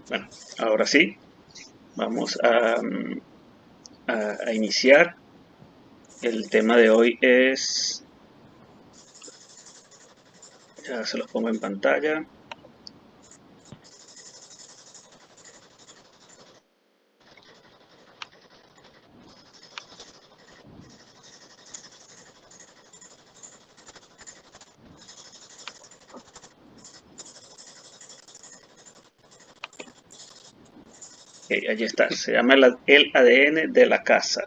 Bueno, ahora sí, vamos a iniciar. El tema de hoy es, ya se los pongo en pantalla. Ok, allí está, se llama el ADN de la casa.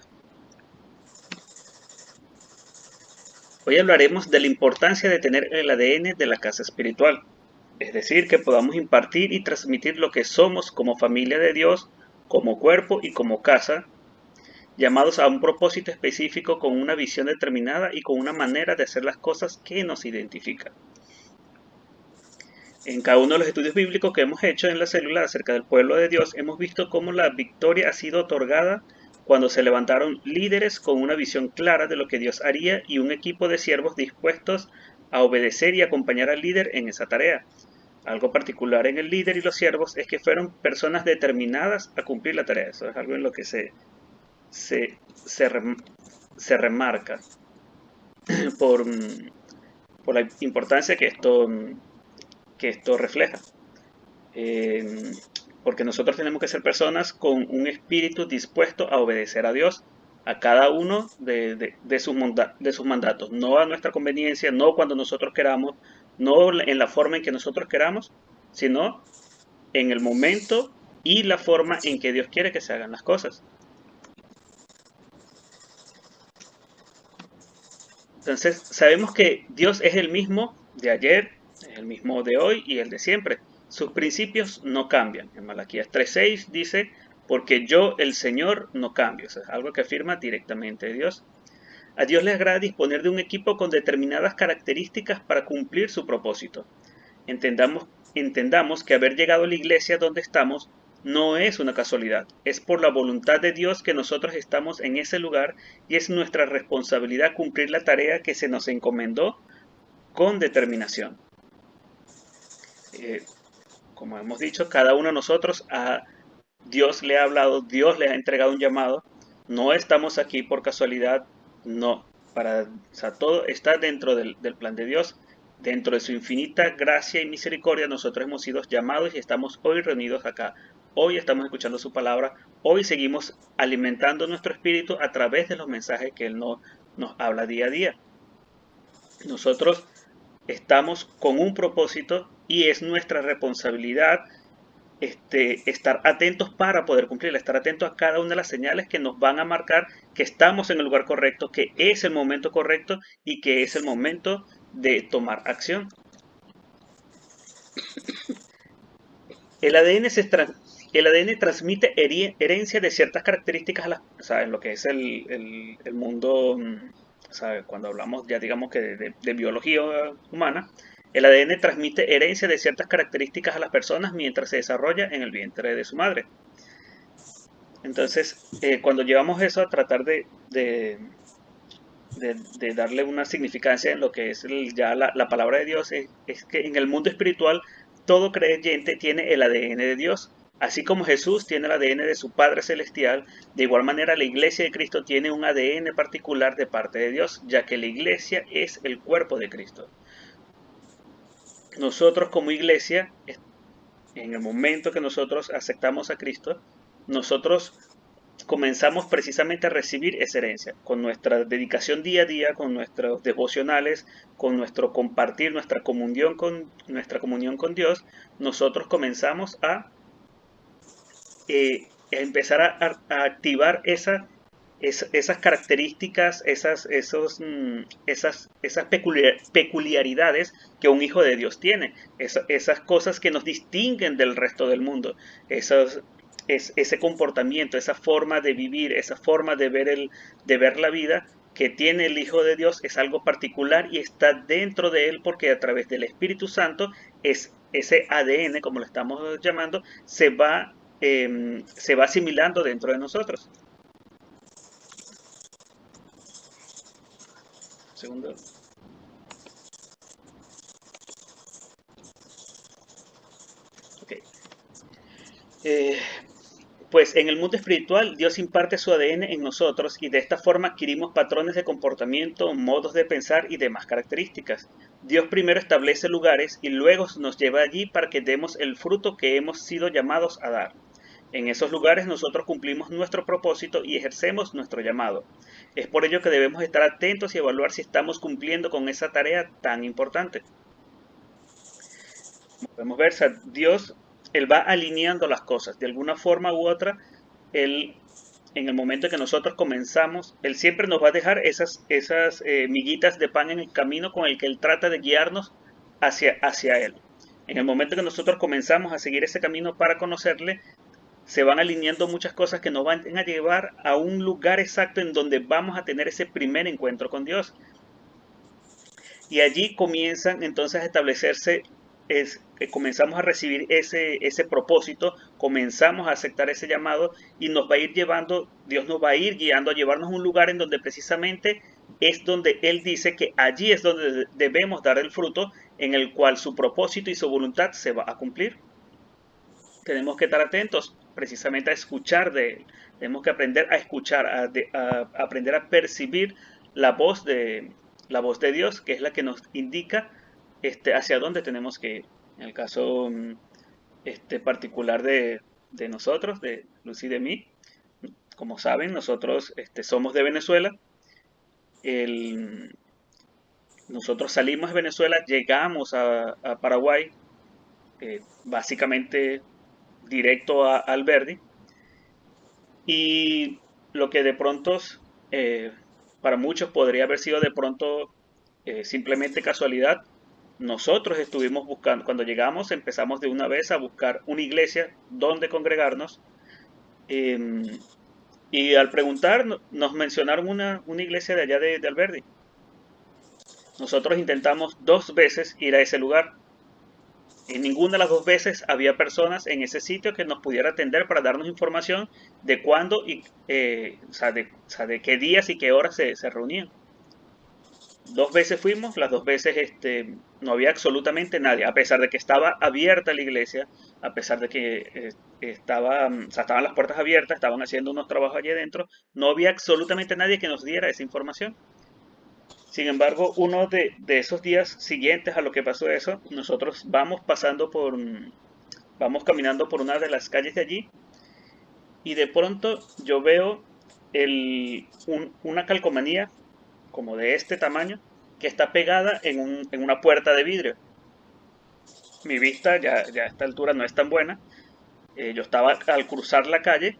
Hoy hablaremos de la importancia de tener el ADN de la casa espiritual, es decir, que podamos impartir y transmitir lo que somos como familia de Dios, como cuerpo y como casa, llamados a un propósito específico con una visión determinada y con una manera de hacer las cosas que nos identifica. En cada uno de los estudios bíblicos que hemos hecho en la célula acerca del pueblo de Dios, hemos visto cómo la victoria ha sido otorgada cuando se levantaron líderes con una visión clara de lo que Dios haría y un equipo de siervos dispuestos a obedecer y acompañar al líder en esa tarea. Algo particular en el líder y los siervos es que fueron personas determinadas a cumplir la tarea. Eso es algo en lo que se, se, se remarca por, por la importancia que esto refleja. Eh, Porque nosotros tenemos que ser personas con un espíritu dispuesto a obedecer a Dios, a cada uno de sus mandatos, no a nuestra conveniencia, no cuando nosotros queramos, no en la forma en que nosotros queramos, sino en el momento y la forma en que Dios quiere que se hagan las cosas. Entonces, sabemos que Dios es el mismo de ayer, es el mismo de hoy y el de siempre. Sus principios no cambian. En Malaquías 3:6 dice, porque yo, el Señor, no cambio. O sea, es algo que afirma directamente Dios. A Dios le agrada disponer de un equipo con determinadas características para cumplir su propósito. Entendamos que haber llegado a la iglesia donde estamos no es una casualidad, es por la voluntad de Dios que nosotros estamos en ese lugar y es nuestra responsabilidad cumplir la tarea que se nos encomendó con determinación. Eh, Como hemos dicho, cada uno de nosotros a Dios le ha hablado, Dios le ha entregado un llamado, no estamos aquí por casualidad, no, o sea, todo está dentro del plan de Dios, dentro de su infinita gracia y misericordia, nosotros hemos sido llamados y estamos hoy reunidos acá. Hoy estamos escuchando su palabra, hoy seguimos alimentando nuestro espíritu a través de los mensajes que Él nos habla día a día. Nosotros estamos con un propósito y es nuestra responsabilidad estar atentos para poder cumplir, estar atentos a cada una de las señales que nos van a marcar que estamos en el lugar correcto, que es el momento correcto y que es el momento de tomar acción. El ADN, el ADN transmite herencia de ciertas características o sea, en lo que es el mundo, o sea, cuando hablamos ya digamos que de biología humana, el ADN transmite herencia de ciertas características a las personas mientras se desarrolla en el vientre de su madre. Entonces, cuando llevamos eso a tratar de darle una significancia en lo que es ya la palabra de Dios, es que en el mundo espiritual todo creyente tiene el ADN de Dios. Así como Jesús tiene el ADN de su Padre Celestial, de igual manera la iglesia de Cristo tiene un ADN particular de parte de Dios, ya que la iglesia es el cuerpo de Cristo. Nosotros como iglesia, en el momento que nosotros aceptamos a Cristo, nosotros comenzamos precisamente a recibir esa herencia, con nuestra dedicación día a día, con nuestros devocionales, con nuestro compartir, nuestra comunión con Dios, nosotros comenzamos a empezar a activar esas características, esas peculiaridades que un hijo de Dios tiene, esas cosas que nos distinguen del resto del mundo, ese comportamiento, esa forma de vivir, esa forma de ver la vida que tiene el Hijo de Dios es algo particular y está dentro de él porque a través del Espíritu Santo es ese ADN, como lo estamos llamando, se va asimilando dentro de nosotros. Segundo. Okay. Eh, Pues en el mundo espiritual, Dios imparte su ADN en nosotros y de esta forma adquirimos patrones de comportamiento, modos de pensar y demás características. Dios primero establece lugares y luego nos lleva allí para que demos el fruto que hemos sido llamados a dar. En esos lugares nosotros cumplimos nuestro propósito y ejercemos nuestro llamado. Es por ello que debemos estar atentos y evaluar si estamos cumpliendo con esa tarea tan importante. Podemos ver, o sea, Dios, Él va alineando las cosas. De alguna forma u otra, Él, en el momento en que nosotros comenzamos, Él siempre nos va a dejar esas miguitas de pan en el camino con el que Él trata de guiarnos hacia Él. En el momento en que nosotros comenzamos a seguir ese camino para conocerle, se van alineando muchas cosas que nos van a llevar a un lugar exacto en donde vamos a tener ese primer encuentro con Dios. Y allí comienzan entonces a establecerse, comenzamos a recibir ese propósito, comenzamos a aceptar ese llamado y nos va a ir llevando, Dios nos va a ir guiando a llevarnos a un lugar en donde precisamente es donde Él dice que allí es donde debemos dar el fruto en el cual su propósito y su voluntad se va a cumplir. Tenemos que estar atentos precisamente a escuchar de Él. Tenemos que aprender a escuchar, a aprender a percibir la voz la voz de Dios, que es la que nos indica hacia dónde tenemos que ir. En el caso particular de nosotros, de Lucy y de mí, como saben, nosotros somos de Venezuela. El, Nosotros salimos de Venezuela, llegamos a Paraguay, básicamente directo a Alberdi. Y lo que de pronto eh, para muchos podría haber sido de pronto simplemente casualidad, nosotros estuvimos buscando, cuando llegamos empezamos de una vez a buscar una iglesia donde congregarnos. eh, y al preguntar nos mencionaron una iglesia de allá de Alberdi. Nosotros intentamos 2 veces ir a ese lugar. En ninguna de las 2 veces había personas en ese sitio que nos pudiera atender para darnos información de cuándo y o sea, de qué días y qué horas se reunían. 2 veces fuimos, las 2 veces no había absolutamente nadie, a pesar de que estaba abierta la iglesia, a pesar de que o sea, estaban las puertas abiertas, estaban haciendo unos trabajos allí adentro, no había absolutamente nadie que nos diera esa información. Sin embargo, uno de esos días siguientes a lo que pasó eso, nosotros vamos caminando por una de las calles de allí y de pronto yo veo una calcomanía como de este tamaño que está pegada en una puerta de vidrio. Mi vista ya a esta altura no es tan buena. Yo estaba al cruzar la calle.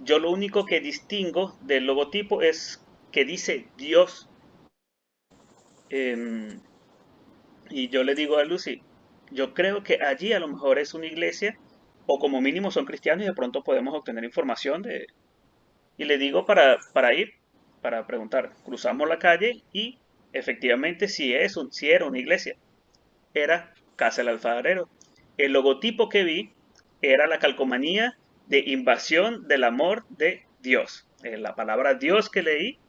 Yo lo único que distingo del logotipo es que dice Dios. em, Y yo le digo a Lucy, yo creo que allí a lo mejor es una iglesia, o como mínimo son cristianos y de pronto podemos obtener información de... Y le digo para ir, para preguntar. Cruzamos la calle y efectivamente sí era una iglesia. Era Casa del Alfarero. El logotipo que vi era la calcomanía de invasión del amor de Dios. La palabra Dios que leí,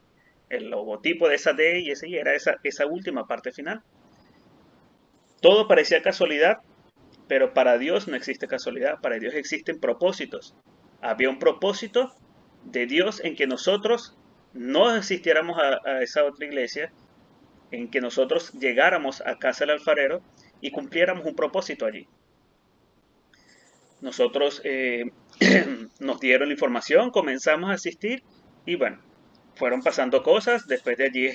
el logotipo de esa D y ese I era esa última parte final. Todo parecía casualidad, pero para Dios no existe casualidad, para Dios existen propósitos. Había un propósito de Dios en que nosotros no asistiéramos a esa otra iglesia, en que nosotros llegáramos a casa del alfarero y cumpliéramos un propósito allí. Nosotros nos dieron la información, comenzamos a asistir y bueno, fueron pasando cosas. Después de allí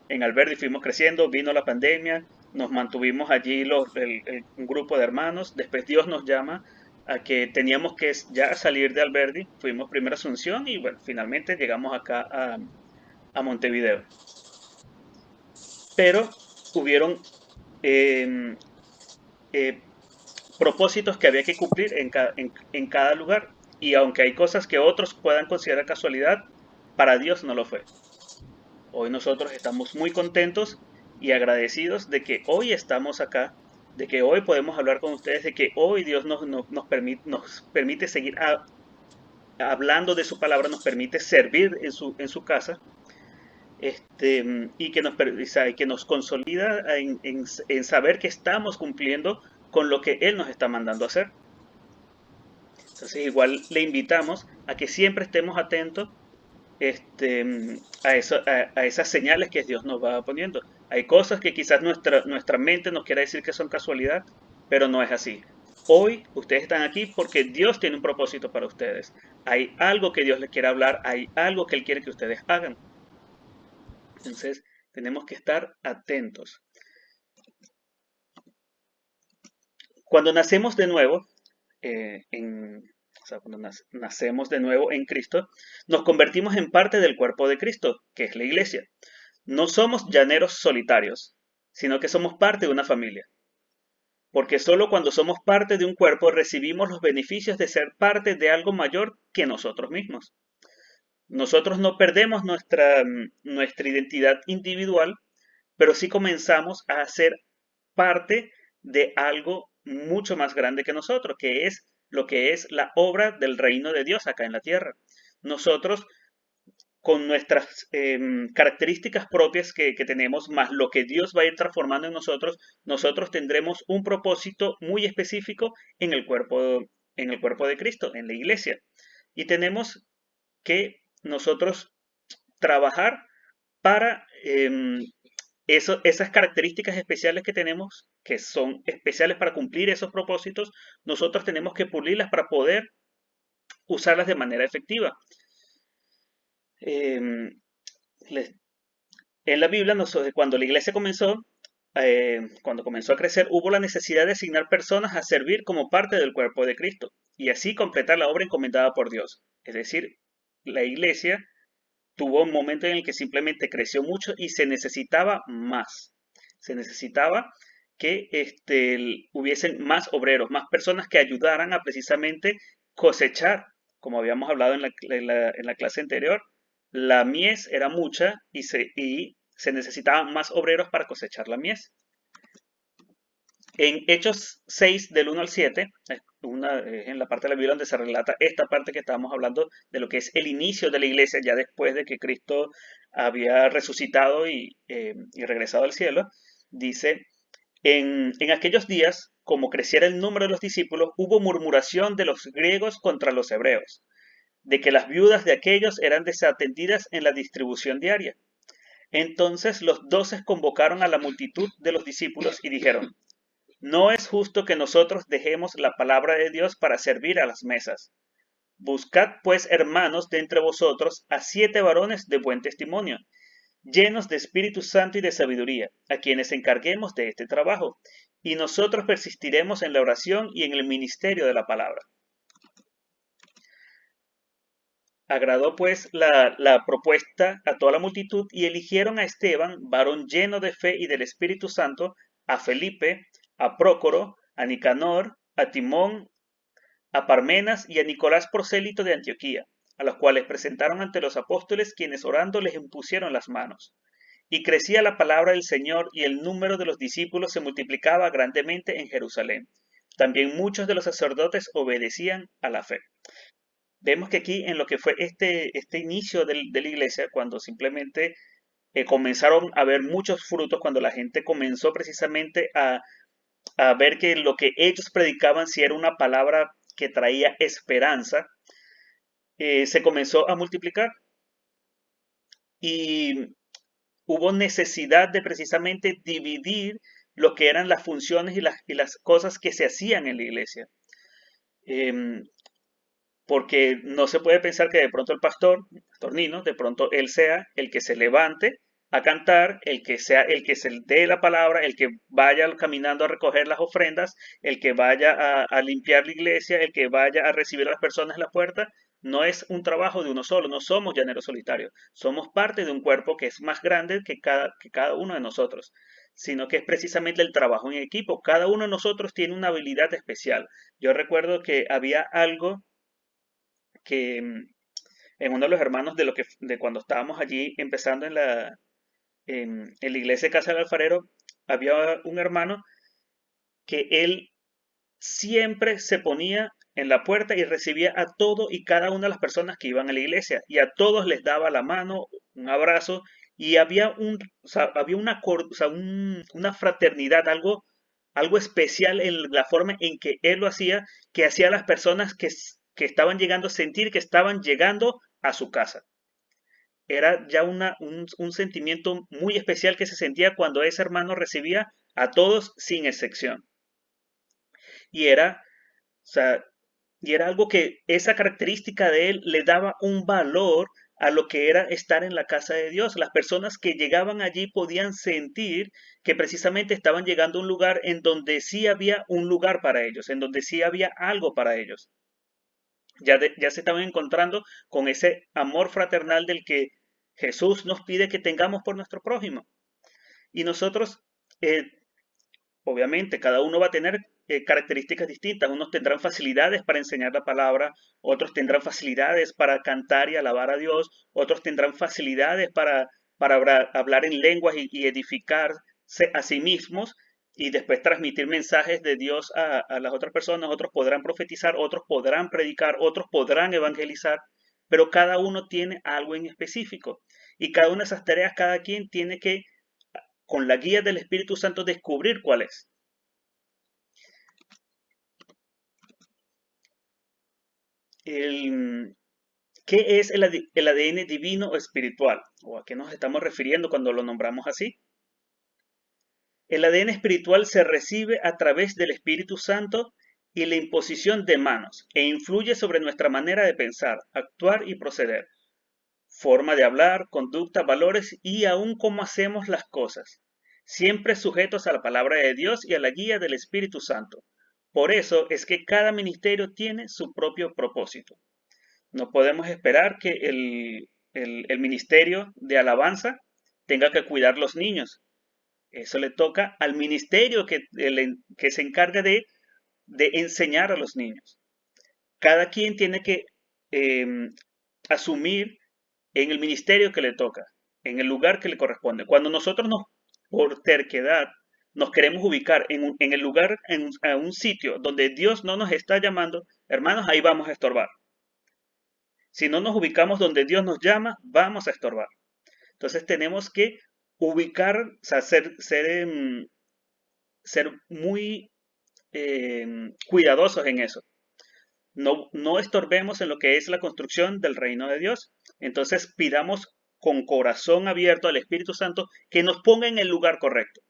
en Alberdi fuimos creciendo, vino la pandemia, nos mantuvimos allí un grupo de hermanos. Después Dios nos llama a que teníamos que ya salir de Alberdi. Fuimos primero a Asunción y bueno, finalmente llegamos acá a Montevideo. Pero hubieron eh, eh, propósitos que había que cumplir en cada lugar. Y aunque hay cosas que otros puedan considerar casualidad, para Dios no lo fue. Hoy nosotros estamos muy contentos y agradecidos de que hoy estamos acá, de que hoy podemos hablar con ustedes, de que hoy Dios nos permite seguir hablando de su palabra, nos permite servir en su casa, y que nos consolida en saber que estamos cumpliendo con lo que Él nos está mandando a hacer. Entonces igual le invitamos a que siempre estemos atentos a esas señales que Dios nos va poniendo. Hay cosas que quizás nuestra mente nos quiera decir que son casualidad, pero no es así. Hoy ustedes están aquí porque Dios tiene un propósito para ustedes. Hay algo que Dios les quiere hablar, hay algo que Él quiere que ustedes hagan. Entonces tenemos que estar atentos. Cuando nacemos de nuevo, o sea, cuando nacemos de nuevo en Cristo, nos convertimos en parte del cuerpo de Cristo, que es la iglesia. No somos llaneros solitarios, sino que somos parte de una familia. Porque solo cuando somos parte de un cuerpo recibimos los beneficios de ser parte de algo mayor que nosotros mismos. Nosotros no perdemos nuestra identidad individual, pero sí comenzamos a ser parte de algo mucho más grande que nosotros, que es lo que es la obra del reino de Dios acá en la tierra. Nosotros, con nuestras características propias que tenemos, más lo que Dios va a ir transformando en nosotros, nosotros tendremos un propósito muy específico en el cuerpo de Cristo, en la iglesia. Y tenemos que nosotros trabajar para esas características especiales que tenemos, que son especiales para cumplir esos propósitos, nosotros tenemos que pulirlas para poder usarlas de manera efectiva. Eh, en la Biblia, cuando la iglesia comenzó, cuando comenzó a crecer, hubo la necesidad de asignar personas a servir como parte del cuerpo de Cristo y así completar la obra encomendada por Dios. Es decir, la iglesia tuvo un momento en el que simplemente creció mucho y se necesitaba más. Se necesitaba que hubiesen más obreros, más personas que ayudaran a precisamente cosechar, como habíamos hablado en la clase anterior, la mies era mucha y se necesitaban más obreros para cosechar la mies. En Hechos 6, del 1 al 7, en la parte de la Biblia donde se relata esta parte que estábamos hablando de lo que es el inicio de la iglesia, ya después de que Cristo había resucitado y regresado al cielo, dice, en aquellos días, como creciera el número de los discípulos, hubo murmuración de los griegos contra los hebreos, de que las viudas de aquellos eran desatendidas en la distribución diaria. Entonces los 12 convocaron a la multitud de los discípulos y dijeron, no es justo que nosotros dejemos la palabra de Dios para servir a las mesas. Buscad pues, hermanos, de entre vosotros a 7 varones de buen testimonio, llenos de Espíritu Santo y de sabiduría, a quienes encarguemos de este trabajo, y nosotros persistiremos en la oración y en el ministerio de la palabra. Agradó pues la propuesta a toda la multitud y eligieron a Esteban, varón lleno de fe y del Espíritu Santo, a Felipe, a Prócoro, a Nicanor, a Timón, a Parmenas y a Nicolás prosélito de Antioquía, a los cuales presentaron ante los apóstoles, quienes orando les impusieron las manos. Y crecía la palabra del Señor y el número de los discípulos se multiplicaba grandemente en Jerusalén. También muchos de los sacerdotes obedecían a la fe. Vemos que aquí en lo que fue este inicio de la iglesia, cuando simplemente comenzaron a ver muchos frutos, cuando la gente comenzó precisamente a ver que lo que ellos predicaban si era una palabra que traía esperanza, se comenzó a multiplicar y hubo necesidad de precisamente dividir lo que eran las funciones y las cosas que se hacían en la iglesia. Em, Porque no se puede pensar que de pronto el pastor Nino, de pronto él sea el que se levante a cantar, el que sea el que se dé la palabra, el que vaya caminando a recoger las ofrendas, el que vaya a limpiar la iglesia, el que vaya a recibir a las personas en la puerta. No es un trabajo de uno solo, no somos llaneros solitarios, somos parte de un cuerpo que es más grande que cada uno de nosotros, sino que es precisamente el trabajo en equipo. Cada uno de nosotros tiene una habilidad especial. Yo recuerdo que había algo que en uno de los hermanos de cuando estábamos allí empezando en la iglesia de Casa del Alfarero, había un hermano que él siempre se ponía en la puerta y recibía a todo y cada una de las personas que iban a la iglesia y a todos les daba la mano, un abrazo y había una fraternidad, algo especial en la forma en que él lo hacía, que hacía a las personas que estaban llegando, sentir que estaban llegando a su casa. Era ya un sentimiento muy especial que se sentía cuando ese hermano recibía a todos sin excepción. Y era, o sea, y era algo que esa característica de él le daba un valor a lo que era estar en la casa de Dios. Las personas que llegaban allí podían sentir que precisamente estaban llegando a un lugar en donde sí había un lugar para ellos, en donde sí había algo para ellos. Ya se estaban encontrando con ese amor fraternal del que Jesús nos pide que tengamos por nuestro prójimo. Y nosotros, eh, obviamente, cada uno va a tener características distintas. Unos tendrán facilidades para enseñar la palabra, otros tendrán facilidades para cantar y alabar a Dios, otros tendrán facilidades para hablar en lenguas y edificarse a sí mismos y después transmitir mensajes de Dios a las otras personas. Otros podrán profetizar, otros podrán predicar, otros podrán evangelizar, pero cada uno tiene algo en específico. Y cada una de esas tareas, cada quien tiene que, con la guía del Espíritu Santo, descubrir cuál es. ¿Qué es el ADN divino o espiritual? ¿O a qué nos estamos refiriendo cuando lo nombramos así? El ADN espiritual se recibe a través del Espíritu Santo y la imposición de manos e influye sobre nuestra manera de pensar, actuar y proceder, forma de hablar, conducta, valores y aún cómo hacemos las cosas, siempre sujetos a la palabra de Dios y a la guía del Espíritu Santo. Por eso es que cada ministerio tiene su propio propósito. No podemos esperar que el ministerio de alabanza tenga que cuidar los niños. Eso le toca al ministerio que se encarga de enseñar a los niños. Cada quien tiene que eh, asumir en el ministerio que le toca, en el lugar que le corresponde. Cuando nosotros por terquedad, nos queremos ubicar en el lugar, a un sitio donde Dios no nos está llamando, hermanos, ahí vamos a estorbar. Si no nos ubicamos donde Dios nos llama, vamos a estorbar. Entonces tenemos que ubicar, o sea, ser muy cuidadosos en eso. No estorbemos en lo que es la construcción del reino de Dios. Entonces pidamos con corazón abierto al Espíritu Santo que nos ponga en el lugar correcto.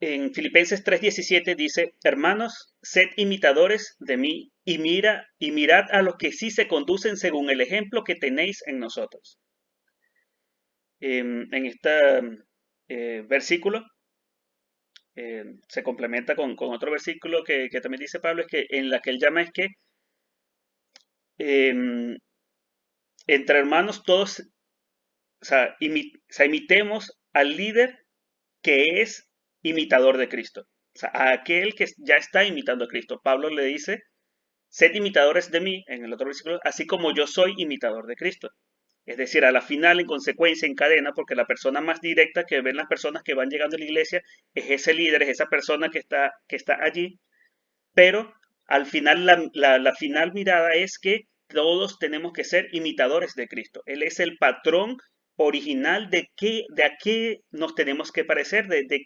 En Filipenses 3:17 dice, hermanos, sed imitadores de mí y mirad a los que sí se conducen según el ejemplo que tenéis en nosotros. En este versículo se complementa con otro versículo que también dice Pablo, es que en la que él llama es que eh, entre hermanos todos, o sea, imitemos al líder que es imitador de Cristo. O sea, a aquel que ya está imitando a Cristo. Pablo le dice, sed imitadores de mí, en el otro versículo, así como yo soy imitador de Cristo. Es decir, a la final, en consecuencia, en cadena, porque la persona más directa que ven las personas que van llegando a la iglesia es ese líder, es esa persona que está allí. Pero al final, la final mirada es que todos tenemos que ser imitadores de Cristo. Él es el patrón original de a qué nos tenemos que parecer, de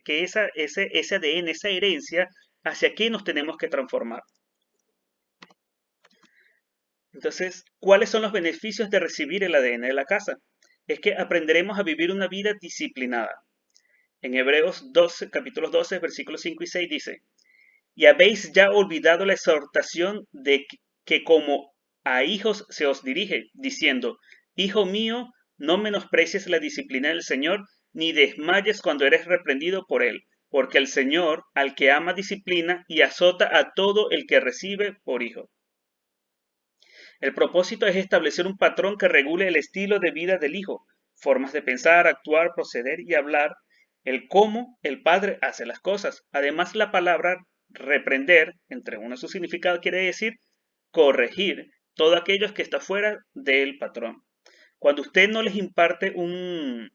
que ese ADN, esa herencia, hacia qué nos tenemos que transformar. Entonces, ¿cuáles son los beneficios de recibir el ADN de la casa? Es que aprenderemos a vivir una vida disciplinada. En Hebreos 12, capítulos 12, versículos 5 y 6 dice, y habéis ya olvidado la exhortación de que como a hijos se os dirige, diciendo, hijo mío, no menosprecies la disciplina del Señor, ni desmayes cuando eres reprendido por él, porque el Señor al que ama disciplina y azota a todo el que recibe por hijo. El propósito es establecer un patrón que regule el estilo de vida del hijo, formas de pensar, actuar, proceder y hablar, el cómo el padre hace las cosas. Además, la palabra reprender, entre uno de sus significados, quiere decir corregir todo aquello que está fuera del patrón. Cuando usted no les imparte un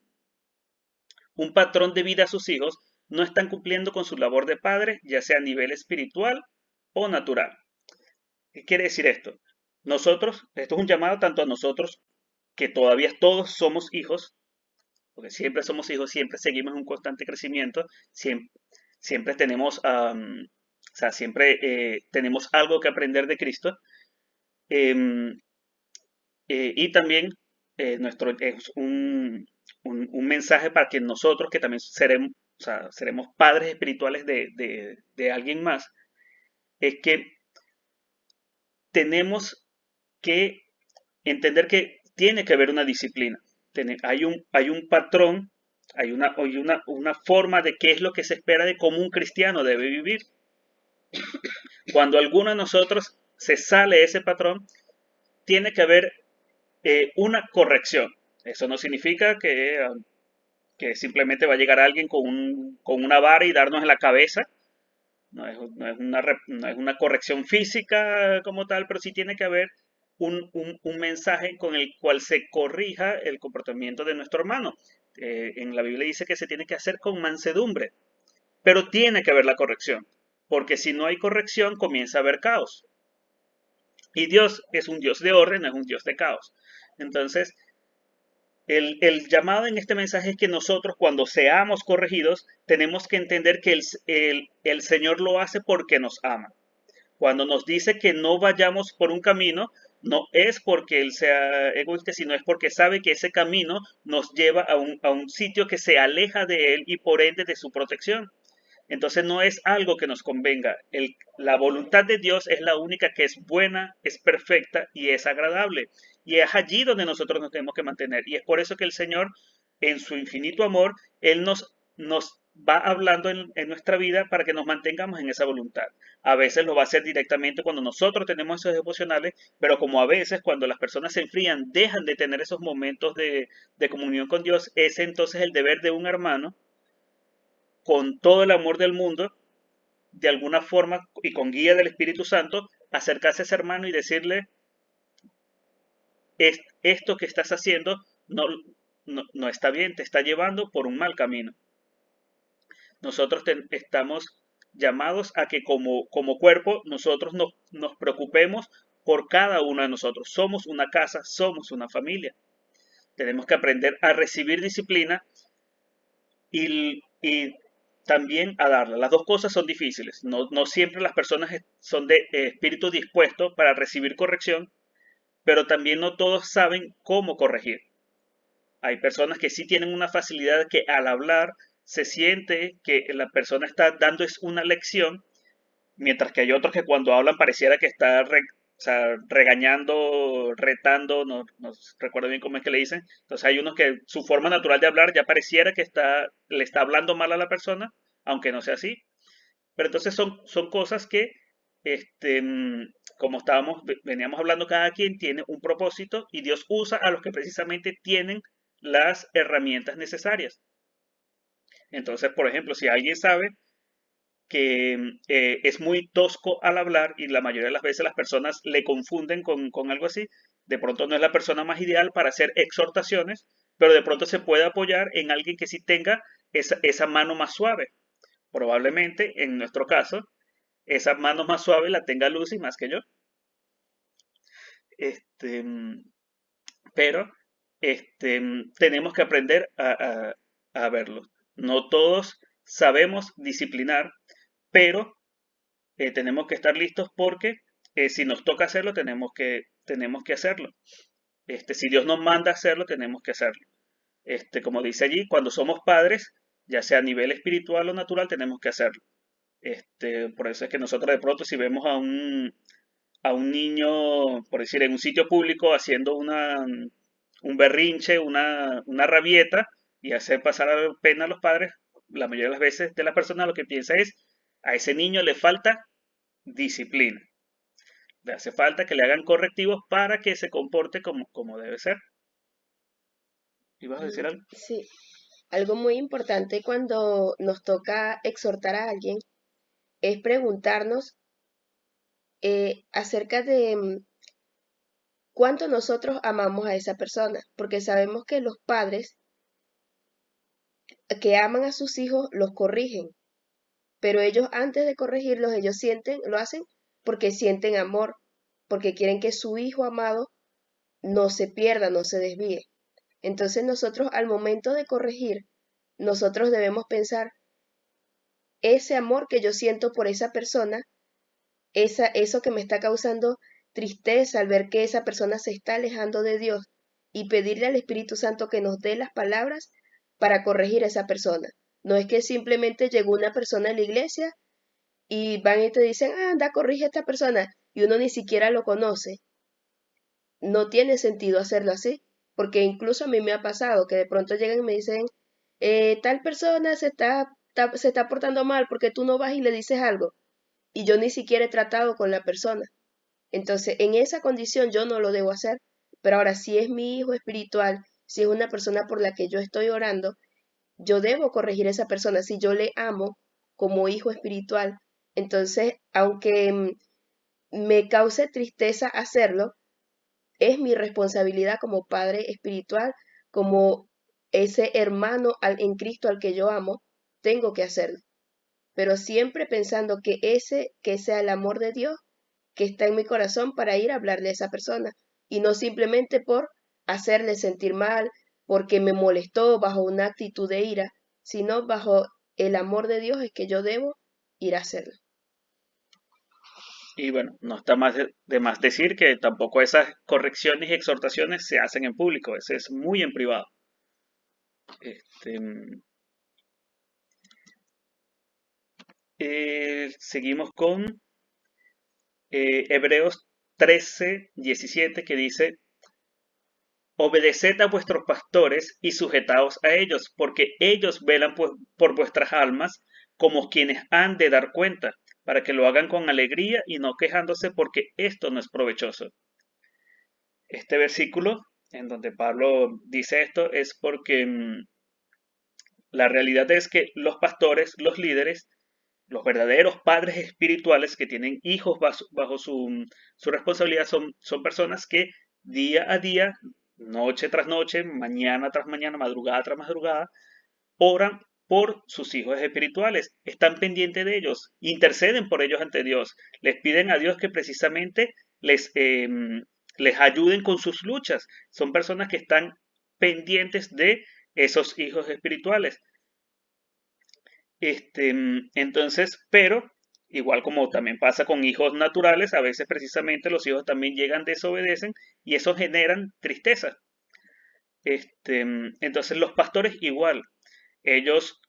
patrón de vida a sus hijos, no están cumpliendo con su labor de padre, ya sea a nivel espiritual o natural. ¿Qué quiere decir esto? Esto es un llamado tanto a nosotros, que todavía todos somos hijos, porque siempre somos hijos, siempre seguimos en un constante crecimiento, siempre tenemos, o sea, siempre tenemos algo que aprender de Cristo. em, y también nuestro, es un mensaje para que nosotros, que también seremos, o sea, seremos padres espirituales de alguien más, es que tenemos que entender que tiene que haber una disciplina. Hay un patrón, hay una forma de qué es lo que se espera de cómo un cristiano debe vivir. Cuando alguno de nosotros se sale de ese patrón, tiene que haber una corrección. Eso no significa que simplemente va a llegar alguien con una vara y darnos en la cabeza. No es una corrección física como tal, pero sí tiene que haber un mensaje con el cual se corrija el comportamiento de nuestro hermano. En la Biblia dice que se tiene que hacer con mansedumbre, pero tiene que haber la corrección, porque si no hay corrección comienza a haber caos. Y Dios es un Dios de orden, no es un Dios de caos. Entonces, el llamado en este mensaje es que nosotros, cuando seamos corregidos, tenemos que entender que el Señor lo hace porque nos ama. Cuando nos dice que no vayamos por un camino, no es porque Él sea egoísta, sino es porque sabe que ese camino nos lleva a un sitio que se aleja de Él y por ende de su protección. Entonces no es algo que nos convenga. La voluntad de Dios es la única que es buena, es perfecta y es agradable. Y es allí donde nosotros nos tenemos que mantener. Y es por eso que el Señor, en su infinito amor, Él nos va hablando en nuestra vida para que nos mantengamos en esa voluntad. A veces lo va a hacer directamente cuando nosotros tenemos esos devocionales, pero como a veces cuando las personas se enfrían, dejan de tener esos momentos de comunión con Dios, es entonces el deber de un hermano, con todo el amor del mundo, de alguna forma y con guía del Espíritu Santo, acercarse a ese hermano y decirle, esto que estás haciendo no está bien, te está llevando por un mal camino. Nosotros estamos llamados a que como cuerpo nosotros nos preocupemos por cada uno de nosotros. Somos una casa, somos una familia. Tenemos que aprender a recibir disciplina y también a darla. Las dos cosas son difíciles. No siempre las personas son de espíritu dispuesto para recibir corrección, pero también no todos saben cómo corregir. Hay personas que sí tienen una facilidad que al hablar se siente que la persona está dando es una lección, mientras que hay otros que cuando hablan pareciera que está o sea, regañando, retando, no recuerdo bien cómo es que le dicen. Entonces hay unos que su forma natural de hablar ya pareciera que le está hablando mal a la persona, aunque no sea así. Pero entonces son cosas que, este, como veníamos hablando, cada quien tiene un propósito y Dios usa a los que precisamente tienen las herramientas necesarias. Entonces, por ejemplo, si alguien sabe que es muy tosco al hablar y la mayoría de las veces las personas le confunden con algo así, de pronto no es la persona más ideal para hacer exhortaciones, pero de pronto se puede apoyar en alguien que sí tenga esa mano más suave. Probablemente, en nuestro caso, esa mano más suave la tenga Lucy más que yo. Este, pero tenemos que aprender a verlo. No todos sabemos disciplinar, pero tenemos que estar listos porque si nos toca hacerlo, tenemos que hacerlo. Si Dios nos manda a hacerlo, tenemos que hacerlo. Como dice allí, cuando somos padres, ya sea a nivel espiritual o natural, tenemos que hacerlo. Por eso es que nosotros de pronto si vemos a un niño, por decir, en un sitio público haciendo un berrinche, una rabieta y hacer pasar pena a los padres, la mayoría de las veces de la persona lo que piensa es, a ese niño le falta disciplina. Le hace falta que le hagan correctivos para que se comporte como debe ser. ¿Ibas a decir algo? Sí, algo muy importante cuando nos toca exhortar a alguien es preguntarnos acerca de cuánto nosotros amamos a esa persona, porque sabemos que los padres que aman a sus hijos los corrigen, pero ellos antes de corregirlos, ellos lo hacen porque sienten amor, porque quieren que su hijo amado no se pierda, no se desvíe. Entonces nosotros al momento de corregir, nosotros debemos pensar ese amor que yo siento por esa persona, eso que me está causando tristeza al ver que esa persona se está alejando de Dios y pedirle al Espíritu Santo que nos dé las palabras para corregir a esa persona. No es que simplemente llegó una persona a la iglesia y van y te dicen, ah, anda, corrige a esta persona, y uno ni siquiera lo conoce. No tiene sentido hacerlo así, porque incluso a mí me ha pasado que de pronto llegan y me dicen, tal persona se está portando mal porque tú no vas y le dices algo, y yo ni siquiera he tratado con la persona. Entonces, en esa condición yo no lo debo hacer, pero ahora si es mi hijo espiritual, si es una persona por la que yo estoy orando, yo debo corregir a esa persona si yo le amo como hijo espiritual. Entonces, aunque me cause tristeza hacerlo, es mi responsabilidad como padre espiritual, como ese hermano en Cristo al que yo amo, tengo que hacerlo. Pero siempre pensando que sea el amor de Dios que está en mi corazón para ir a hablarle a esa persona y no simplemente por hacerle sentir mal, porque me molestó bajo una actitud de ira, sino bajo el amor de Dios es que yo debo ir a hacerlo. Y bueno, no está más de más decir que tampoco esas correcciones y exhortaciones se hacen en público, ese es muy en privado. Este, seguimos con Hebreos 13:17 que dice, obedeced a vuestros pastores y sujetaos a ellos, porque ellos velan por vuestras almas como quienes han de dar cuenta, para que lo hagan con alegría y no quejándose porque esto no es provechoso. Este versículo en donde Pablo dice esto es porque la realidad es que los pastores, los líderes, los verdaderos padres espirituales que tienen hijos bajo su responsabilidad son personas que día a día, noche tras noche, mañana tras mañana, madrugada tras madrugada, oran por sus hijos espirituales, están pendientes de ellos, interceden por ellos ante Dios, les piden a Dios que precisamente les ayuden con sus luchas. Son personas que están pendientes de esos hijos espirituales. Entonces, pero igual como también pasa con hijos naturales, a veces precisamente los hijos también llegan, desobedecen y eso generan tristeza. Entonces los pastores igual, ellos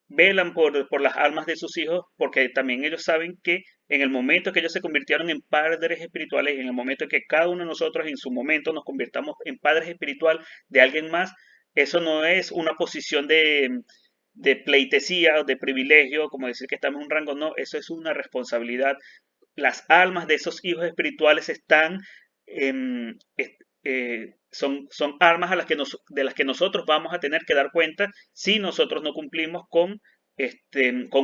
velan por las almas de sus hijos porque también ellos saben que en el momento que ellos se convirtieron en padres espirituales, en el momento que cada uno de nosotros en su momento nos convirtamos en padres espiritual de alguien más, eso no es una posición de pleitesía o de privilegio, como decir que estamos en un rango, no, eso es una responsabilidad. Las almas de esos hijos espirituales están, son armas de las que nosotros vamos a tener que dar cuenta si nosotros no cumplimos con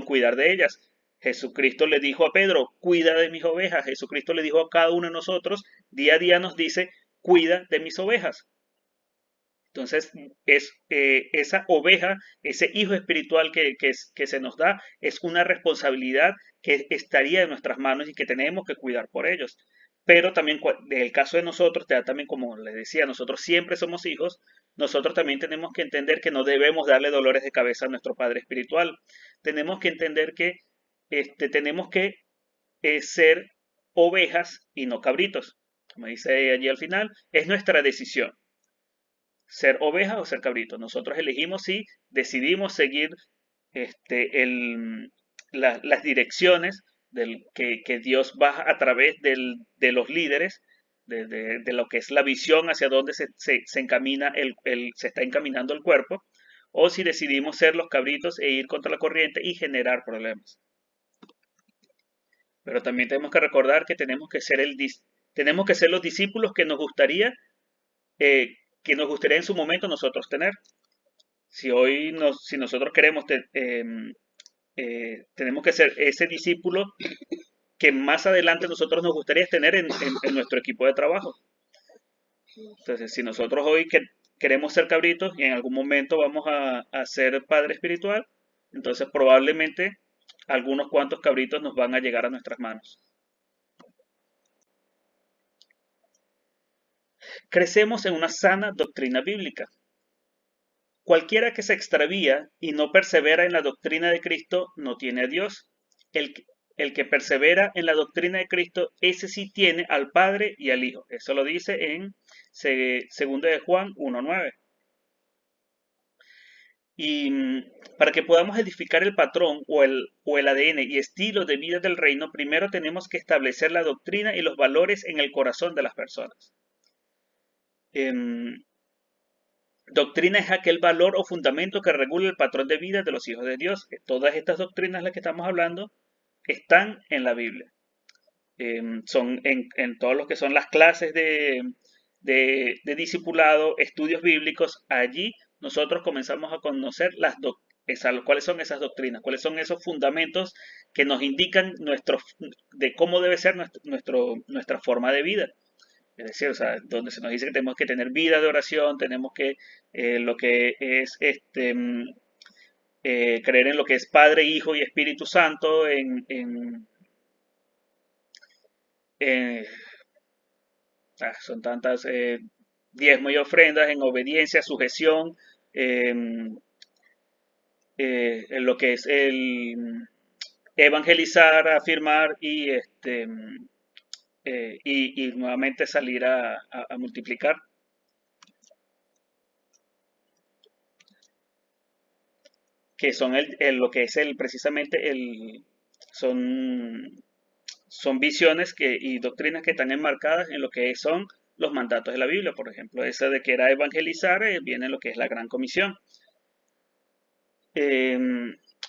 cuidar de ellas. Jesucristo le dijo a Pedro, cuida de mis ovejas. Jesucristo le dijo a cada uno de nosotros, día a día nos dice, cuida de mis ovejas. Entonces, esa oveja, ese hijo espiritual que se nos da, es una responsabilidad que estaría en nuestras manos y que tenemos que cuidar por ellos. Pero también, en el caso de nosotros, también como les decía, nosotros siempre somos hijos, nosotros también tenemos que entender que no debemos darle dolores de cabeza a nuestro Padre espiritual. Tenemos que entender que tenemos que ser ovejas y no cabritos. Como dice allí al final, es nuestra decisión ser oveja o ser cabrito. Nosotros elegimos si decidimos seguir las direcciones que Dios va a través de los líderes, de lo que es la visión hacia dónde se encamina se está encaminando el cuerpo, o si decidimos ser los cabritos e ir contra la corriente y generar problemas. Pero también tenemos que recordar que tenemos que ser los discípulos que nos gustaría en su momento nosotros tener. Si nosotros queremos, tenemos que ser ese discípulo que más adelante nosotros nos gustaría tener en nuestro equipo de trabajo. Entonces, si nosotros hoy queremos ser cabritos y en algún momento vamos a ser padre espiritual, entonces probablemente algunos cuantos cabritos nos van a llegar a nuestras manos. Crecemos en una sana doctrina bíblica. Cualquiera que se extravía y no persevera en la doctrina de Cristo no tiene a Dios. El, el que persevera en la doctrina de Cristo, ese sí tiene al Padre y al Hijo. Eso lo dice en 2 de Juan 1:9. Y para que podamos edificar el patrón o el ADN y estilo de vida del reino, primero tenemos que establecer la doctrina y los valores en el corazón de las personas. Em, Doctrina es aquel valor o fundamento que regula el patrón de vida de los hijos de Dios. Todas estas doctrinas de las que estamos hablando están en la Biblia. Son en todo lo que son las clases de discipulado, estudios bíblicos. Allí nosotros comenzamos a conocer cuáles son esas doctrinas, cuáles son esos fundamentos que nos indican de cómo debe ser nuestra forma de vida. Es decir, o sea, donde se nos dice que tenemos que tener vida de oración, tenemos que lo que es creer en lo que es Padre, Hijo y Espíritu Santo, eh, son tantas diezmo y ofrendas, en obediencia, sujeción, en lo que es el evangelizar, afirmar y nuevamente salir a multiplicar. Que son lo que es precisamente son visiones y doctrinas que están enmarcadas en lo que son los mandatos de la Biblia. Por ejemplo, esa de que era evangelizar viene en lo que es la Gran Comisión. Eh,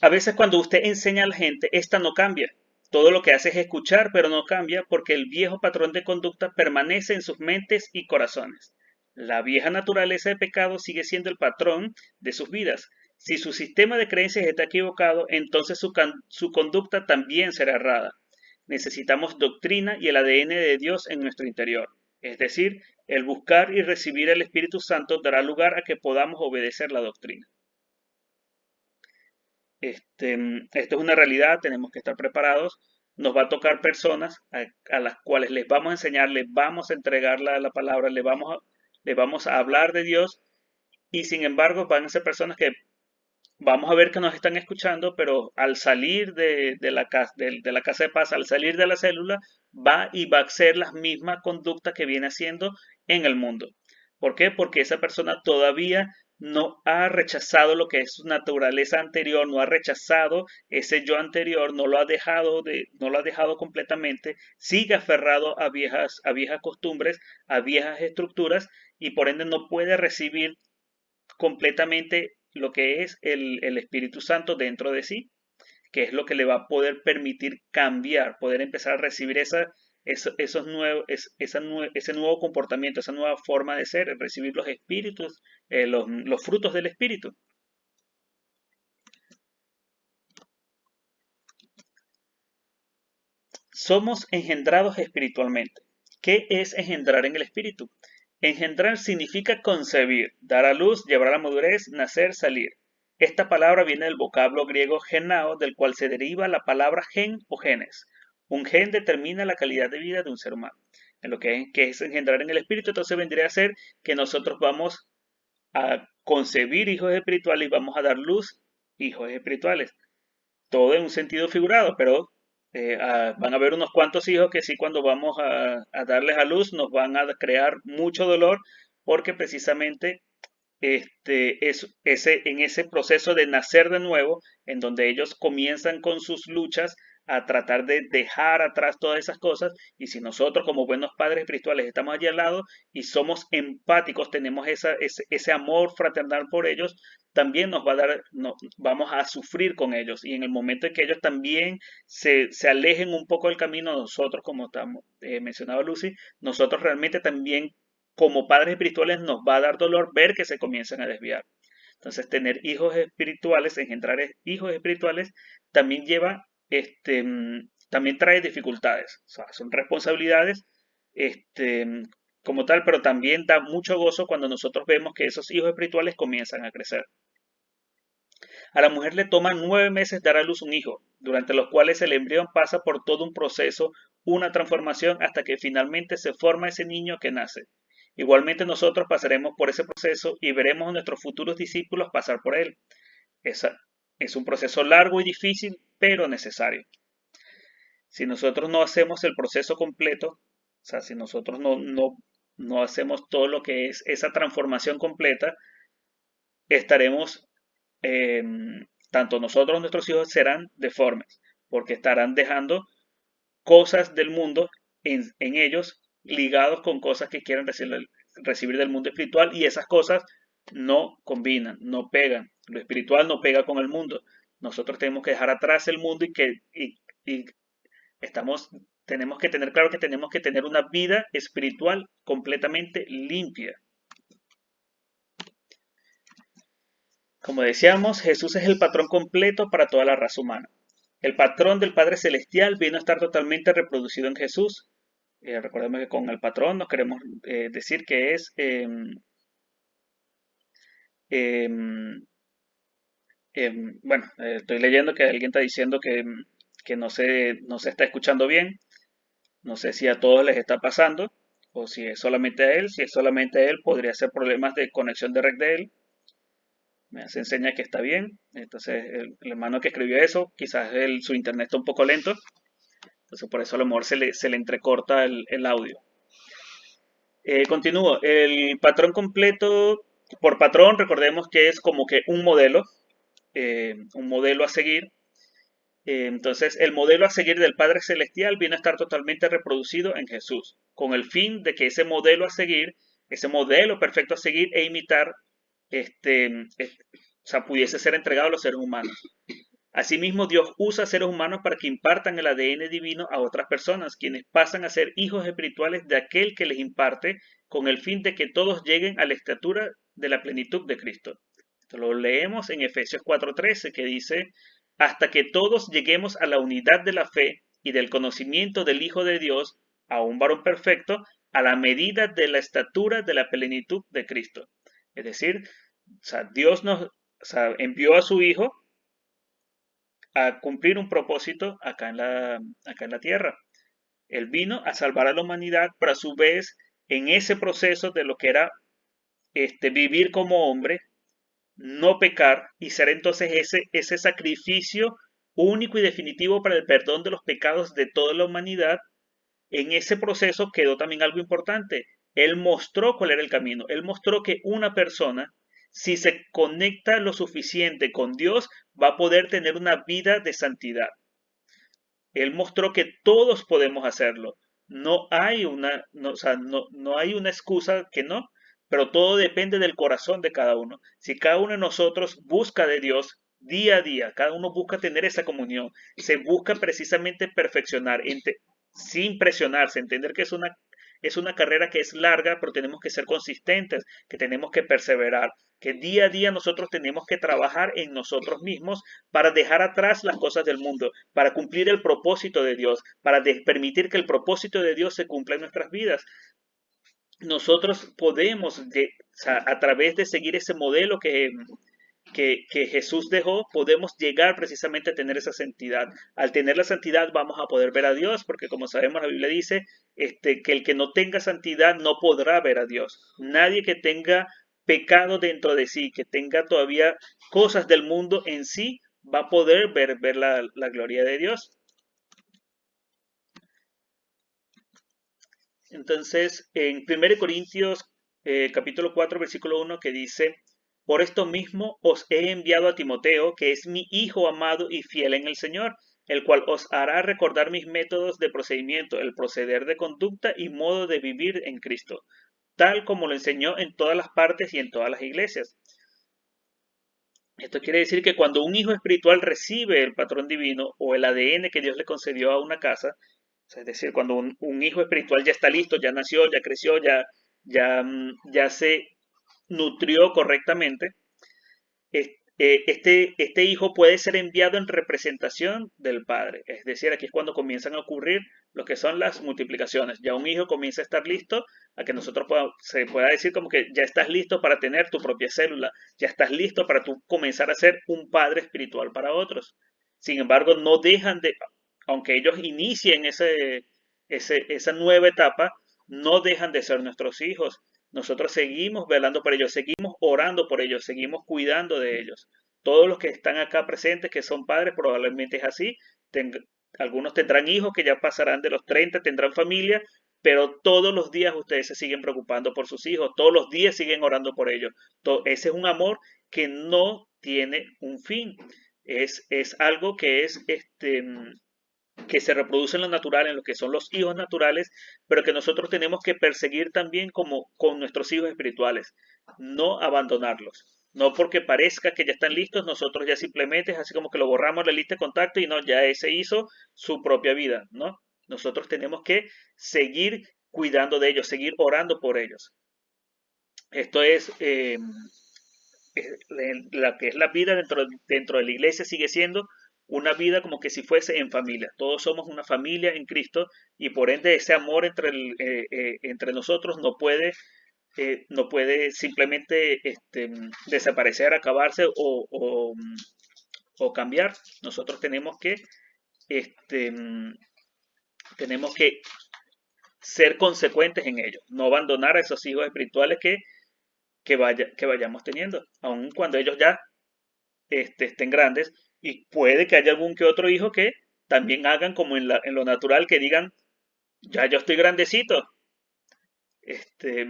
a veces cuando usted enseña a la gente, esta no cambia. Todo lo que hace es escuchar, pero no cambia porque el viejo patrón de conducta permanece en sus mentes y corazones. La vieja naturaleza de pecado sigue siendo el patrón de sus vidas. Si su sistema de creencias está equivocado, entonces su conducta también será errada. Necesitamos doctrina y el ADN de Dios en nuestro interior. Es decir, el buscar y recibir el Espíritu Santo dará lugar a que podamos obedecer la doctrina. Esto es una realidad, tenemos que estar preparados. Nos va a tocar personas a las cuales les vamos a enseñar, les vamos a entregar la palabra, les vamos a hablar de Dios y sin embargo van a ser personas que vamos a ver que nos están escuchando, pero al salir de la casa de paz, al salir de la célula, va a ser la misma conducta que viene haciendo en el mundo. ¿Por qué? Porque esa persona todavía no ha rechazado lo que es su naturaleza anterior, no ha rechazado ese yo anterior, no lo ha dejado completamente, sigue aferrado a viejas costumbres, a viejas estructuras y por ende no puede recibir completamente lo que es el Espíritu Santo dentro de sí, que es lo que le va a poder permitir cambiar, poder empezar a recibir ese nuevo comportamiento, esa nueva forma de ser, recibir los espíritus, los frutos del Espíritu. Somos engendrados espiritualmente. ¿Qué es engendrar en el Espíritu? Engendrar significa concebir, dar a luz, llevar a la madurez, nacer, salir. Esta palabra viene del vocablo griego genao, del cual se deriva la palabra gen o genes. Un gen determina la calidad de vida de un ser humano. En lo que es engendrar en el espíritu, entonces vendría a ser que nosotros vamos a concebir hijos espirituales y vamos a dar luz hijos espirituales. Todo en un sentido figurado, pero van a haber unos cuantos hijos que sí cuando vamos a darles a luz nos van a crear mucho dolor porque precisamente en ese proceso de nacer de nuevo, en donde ellos comienzan con sus luchas a tratar de dejar atrás todas esas cosas, y si nosotros como buenos padres espirituales estamos allí al lado y somos empáticos, tenemos ese amor fraternal por ellos, también nos va a dar, vamos a sufrir con ellos, y en el momento en que ellos también se alejen un poco del camino, nosotros, como estamos, mencionaba Lucy, nosotros realmente también como padres espirituales nos va a dar dolor ver que se comienzan a desviar. Entonces, tener hijos espirituales, engendrar hijos espirituales, también también trae dificultades. O sea, son responsabilidades, como tal, pero también da mucho gozo cuando nosotros vemos que esos hijos espirituales comienzan a crecer. A la mujer le toma 9 meses dar a luz un hijo, durante los cuales el embrión pasa por todo un proceso, una transformación, hasta que finalmente se forma ese niño que nace. Igualmente nosotros pasaremos por ese proceso y veremos a nuestros futuros discípulos pasar por él. Esa- es un proceso largo y difícil, pero necesario. Si nosotros no hacemos el proceso completo, o sea, si nosotros no hacemos todo lo que es esa transformación completa, estaremos, eh, tanto nosotros, nuestros hijos serán deformes, porque estarán dejando cosas del mundo en ellos ligados con cosas que quieren recibir del mundo espiritual y esas cosas no combinan, no pegan. Lo espiritual no pega con el mundo. Nosotros tenemos que dejar atrás el mundo y estamos, tenemos que tener claro que tenemos que tener una vida espiritual completamente limpia. Como decíamos, Jesús es el patrón completo para toda la raza humana. El patrón del Padre Celestial vino a estar totalmente reproducido en Jesús. Recordemos que con el patrón nos queremos decir que es, em, bueno, estoy leyendo que alguien está diciendo que no se está escuchando bien. No sé si a todos les está pasando o si es solamente a él. Si es solamente a él, podría ser problemas de conexión de red de él. Me hace enseña que está bien. Entonces, el hermano que escribió eso, quizás su internet está un poco lento. Entonces, por eso a lo mejor se le entrecorta el audio. Continúo. El patrón completo, por patrón, recordemos que es como que un modelo a seguir. Entonces, el modelo a seguir del Padre Celestial viene a estar totalmente reproducido en Jesús, con el fin de que ese modelo a seguir, ese modelo perfecto a seguir e imitar, o sea, pudiese ser entregado a los seres humanos. Asimismo, Dios usa seres humanos para que impartan el ADN divino a otras personas, quienes pasan a ser hijos espirituales de aquel que les imparte, con el fin de que todos lleguen a la estatura de la plenitud de Cristo. Esto lo leemos en Efesios 4:13, que dice, hasta que todos lleguemos a la unidad de la fe y del conocimiento del Hijo de Dios, a un varón perfecto, a la medida de la estatura de la plenitud de Cristo. Es decir, o sea, Dios envió a su Hijo a cumplir un propósito acá en la tierra. Él vino a salvar a la humanidad, pero a su vez, en ese proceso de lo que era vivir como hombre, no pecar y ser entonces ese sacrificio único y definitivo para el perdón de los pecados de toda la humanidad, en ese proceso quedó también algo importante. Él mostró cuál era el camino. Él mostró que una persona, si se conecta lo suficiente con Dios, va a poder tener una vida de santidad. Él mostró que todos podemos hacerlo. No hay una excusa que no, pero todo depende del corazón de cada uno. Si cada uno de nosotros busca de Dios día a día, cada uno busca tener esa comunión, se busca precisamente perfeccionar, sin presionarse, entender que es una carrera que es larga, pero tenemos que ser consistentes, que tenemos que perseverar, que día a día nosotros tenemos que trabajar en nosotros mismos para dejar atrás las cosas del mundo, para cumplir el propósito de Dios, para permitir que el propósito de Dios se cumpla en nuestras vidas. Nosotros podemos, a través de seguir ese modelo que Jesús dejó, podemos llegar precisamente a tener esa santidad. Al tener la santidad vamos a poder ver a Dios, porque como sabemos la Biblia dice que el que no tenga santidad no podrá ver a Dios. Nadie que tenga pecado dentro de sí, que tenga todavía cosas del mundo en sí, va a poder ver la gloria de Dios. Entonces, en 1 Corintios capítulo 4, versículo 1, que dice, por esto mismo os he enviado a Timoteo, que es mi hijo amado y fiel en el Señor, el cual os hará recordar mis métodos de procedimiento, el proceder de conducta y modo de vivir en Cristo, tal como lo enseñó en todas las partes y en todas las iglesias. Esto quiere decir que cuando un hijo espiritual recibe el patrón divino o el ADN que Dios le concedió a una casa, es decir, cuando un hijo espiritual ya está listo, ya nació, ya creció, ya se nutrió correctamente, este hijo puede ser enviado en representación del padre. Es decir, aquí es cuando comienzan a ocurrir lo que son las multiplicaciones. Ya un hijo comienza a estar listo a que se pueda decir como que ya estás listo para tener tu propia célula, ya estás listo para tú comenzar a ser un padre espiritual para otros. Sin embargo, no dejan de, aunque ellos inicien esa nueva etapa, no dejan de ser nuestros hijos. Nosotros seguimos velando por ellos, seguimos orando por ellos, seguimos cuidando de ellos. Todos los que están acá presentes, que son padres, probablemente es así. Ten- Algunos tendrán hijos que ya pasarán de los 30, tendrán familia, pero todos los días ustedes se siguen preocupando por sus hijos, todos los días siguen orando por ellos. Ese es un amor que no tiene un fin. Es algo que es que se reproduce en lo natural, en lo que son los hijos naturales, pero que nosotros tenemos que perseguir también como con nuestros hijos espirituales, no abandonarlos. No porque parezca que ya están listos, nosotros ya simplemente es así como que lo borramos de la lista de contacto y no, ya ese hizo su propia vida, ¿no? Nosotros tenemos que seguir cuidando de ellos, seguir orando por ellos. Esto es la que es la vida dentro de la iglesia sigue siendo una vida como que si fuese en familia. Todos somos una familia en Cristo y por ende ese amor entre nosotros no puede simplemente desaparecer, acabarse o cambiar. Nosotros este, tenemos que ser consecuentes en ello, no abandonar a esos hijos espirituales que vayamos teniendo, aun cuando ellos ya estén grandes, y puede que haya algún que otro hijo que también hagan como en lo natural, que digan, ya yo estoy grandecito. Este,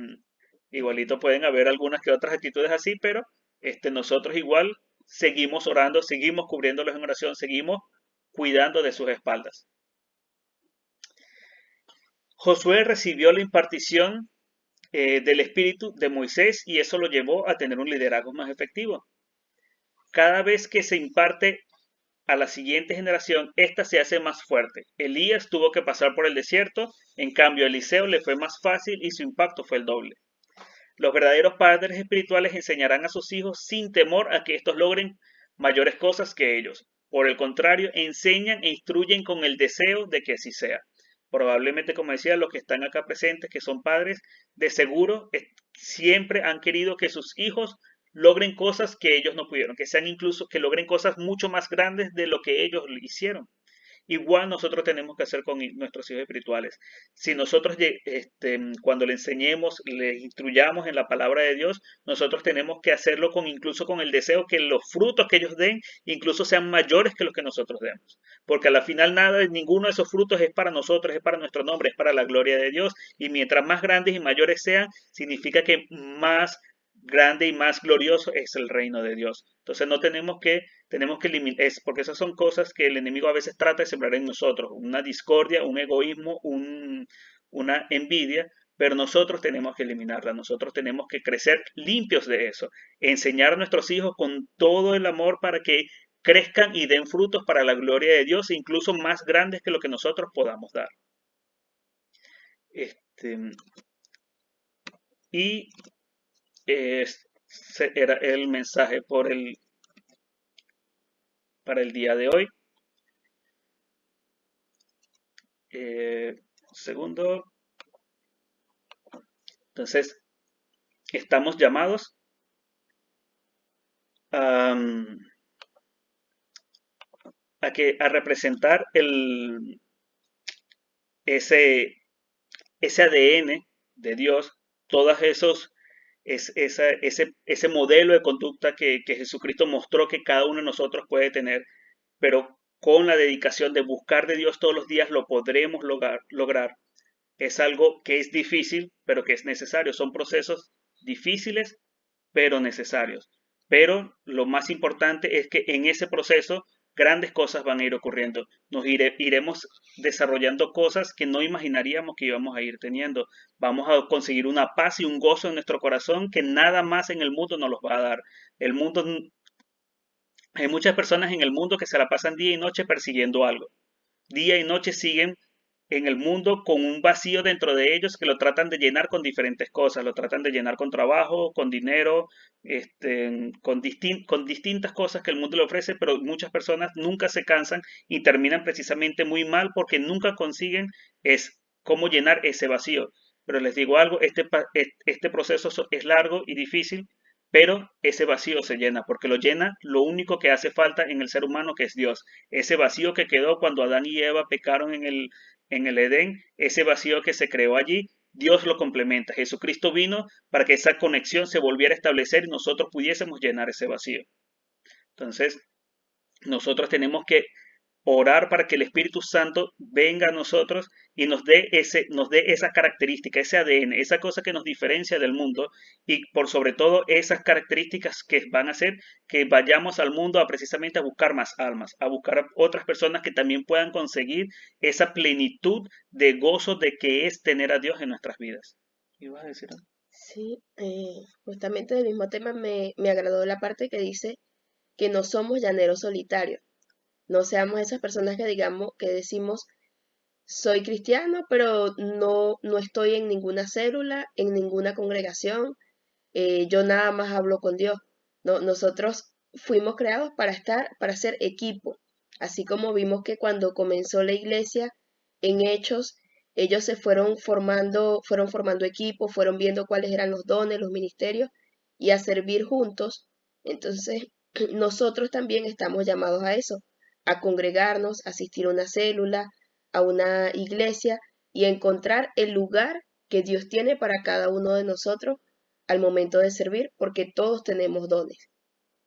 Igualito pueden haber algunas que otras actitudes así, pero nosotros igual seguimos orando, seguimos cubriéndolos en oración, seguimos cuidando de sus espaldas. Josué recibió la impartición del espíritu de Moisés y eso lo llevó a tener un liderazgo más efectivo. Cada vez que se imparte a la siguiente generación, esta se hace más fuerte. Elías tuvo que pasar por el desierto, en cambio a Eliseo le fue más fácil y su impacto fue el doble. Los verdaderos padres espirituales enseñarán a sus hijos sin temor a que estos logren mayores cosas que ellos. Por el contrario, enseñan e instruyen con el deseo de que así sea. Probablemente, como decía, los que están acá presentes, que son padres, de seguro siempre han querido que sus hijos logren cosas que ellos no pudieron, que sean incluso, que logren cosas mucho más grandes de lo que ellos hicieron. Igual nosotros tenemos que hacer con nuestros hijos espirituales. Si nosotros cuando le enseñemos, les instruyamos en la palabra de Dios, nosotros tenemos que hacerlo incluso con el deseo que los frutos que ellos den incluso sean mayores que los que nosotros demos. Porque a la final ninguno de esos frutos es para nosotros, es para nuestro nombre, es para la gloria de Dios. Y mientras más grandes y mayores sean, significa que más grande y más glorioso es el reino de Dios. Entonces no tenemos que eliminar, porque esas son cosas que el enemigo a veces trata de sembrar en nosotros, una discordia, un egoísmo, una envidia, pero nosotros tenemos que eliminarla, nosotros tenemos que crecer limpios de eso, enseñar a nuestros hijos con todo el amor para que crezcan y den frutos para la gloria de Dios, incluso más grandes que lo que nosotros podamos dar. Este, y era el mensaje para el día de hoy. Segundo. Entonces, estamos llamados a, a representar ese, ese ADN de Dios, todos ese modelo de conducta que Jesucristo mostró que cada uno de nosotros puede tener, pero con la dedicación de buscar de Dios todos los días lo podremos lograr. Es algo que es difícil, pero que es necesario. Son procesos difíciles, pero necesarios. Pero lo más importante es que en ese proceso grandes cosas van a ir ocurriendo. Iremos desarrollando cosas que no imaginaríamos que íbamos a ir teniendo. Vamos a conseguir una paz y un gozo en nuestro corazón que nada más en el mundo nos los va a dar. El mundo, hay muchas personas en el mundo que se la pasan día y noche persiguiendo algo. Día y noche siguen en el mundo con un vacío dentro de ellos que lo tratan de llenar con diferentes cosas, lo tratan de llenar con trabajo, con dinero, con distintas cosas que el mundo le ofrece, pero muchas personas nunca se cansan y terminan precisamente muy mal porque nunca consiguen cómo llenar ese vacío. Pero les digo algo, este proceso es largo y difícil, pero ese vacío se llena, porque lo llena lo único que hace falta en el ser humano, que es Dios. Ese vacío que quedó cuando Adán y Eva pecaron en el Edén, ese vacío que se creó allí, Dios lo complementa. Jesucristo vino para que esa conexión se volviera a establecer y nosotros pudiésemos llenar ese vacío. Entonces, nosotros tenemos que orar para que el Espíritu Santo venga a nosotros y nos dé esa característica, ese ADN, esa cosa que nos diferencia del mundo y por sobre todo esas características que van a hacer que vayamos al mundo a precisamente a buscar más almas, a buscar a otras personas que también puedan conseguir esa plenitud de gozo de que es tener a Dios en nuestras vidas. ¿Ibas a decir algo? Sí, justamente del mismo tema me agradó la parte que dice que no somos llaneros solitarios. No seamos esas personas que digamos, que decimos, soy cristiano, pero no estoy en ninguna célula, en ninguna congregación, yo nada más hablo con Dios. No, nosotros fuimos creados para estar, para ser equipo. Así como vimos que cuando comenzó la iglesia en Hechos, ellos se fueron formando equipo, fueron viendo cuáles eran los dones, los ministerios y a servir juntos. Entonces, nosotros también estamos llamados a eso, a congregarnos, a asistir a una célula, a una iglesia y a encontrar el lugar que Dios tiene para cada uno de nosotros al momento de servir, porque todos tenemos dones.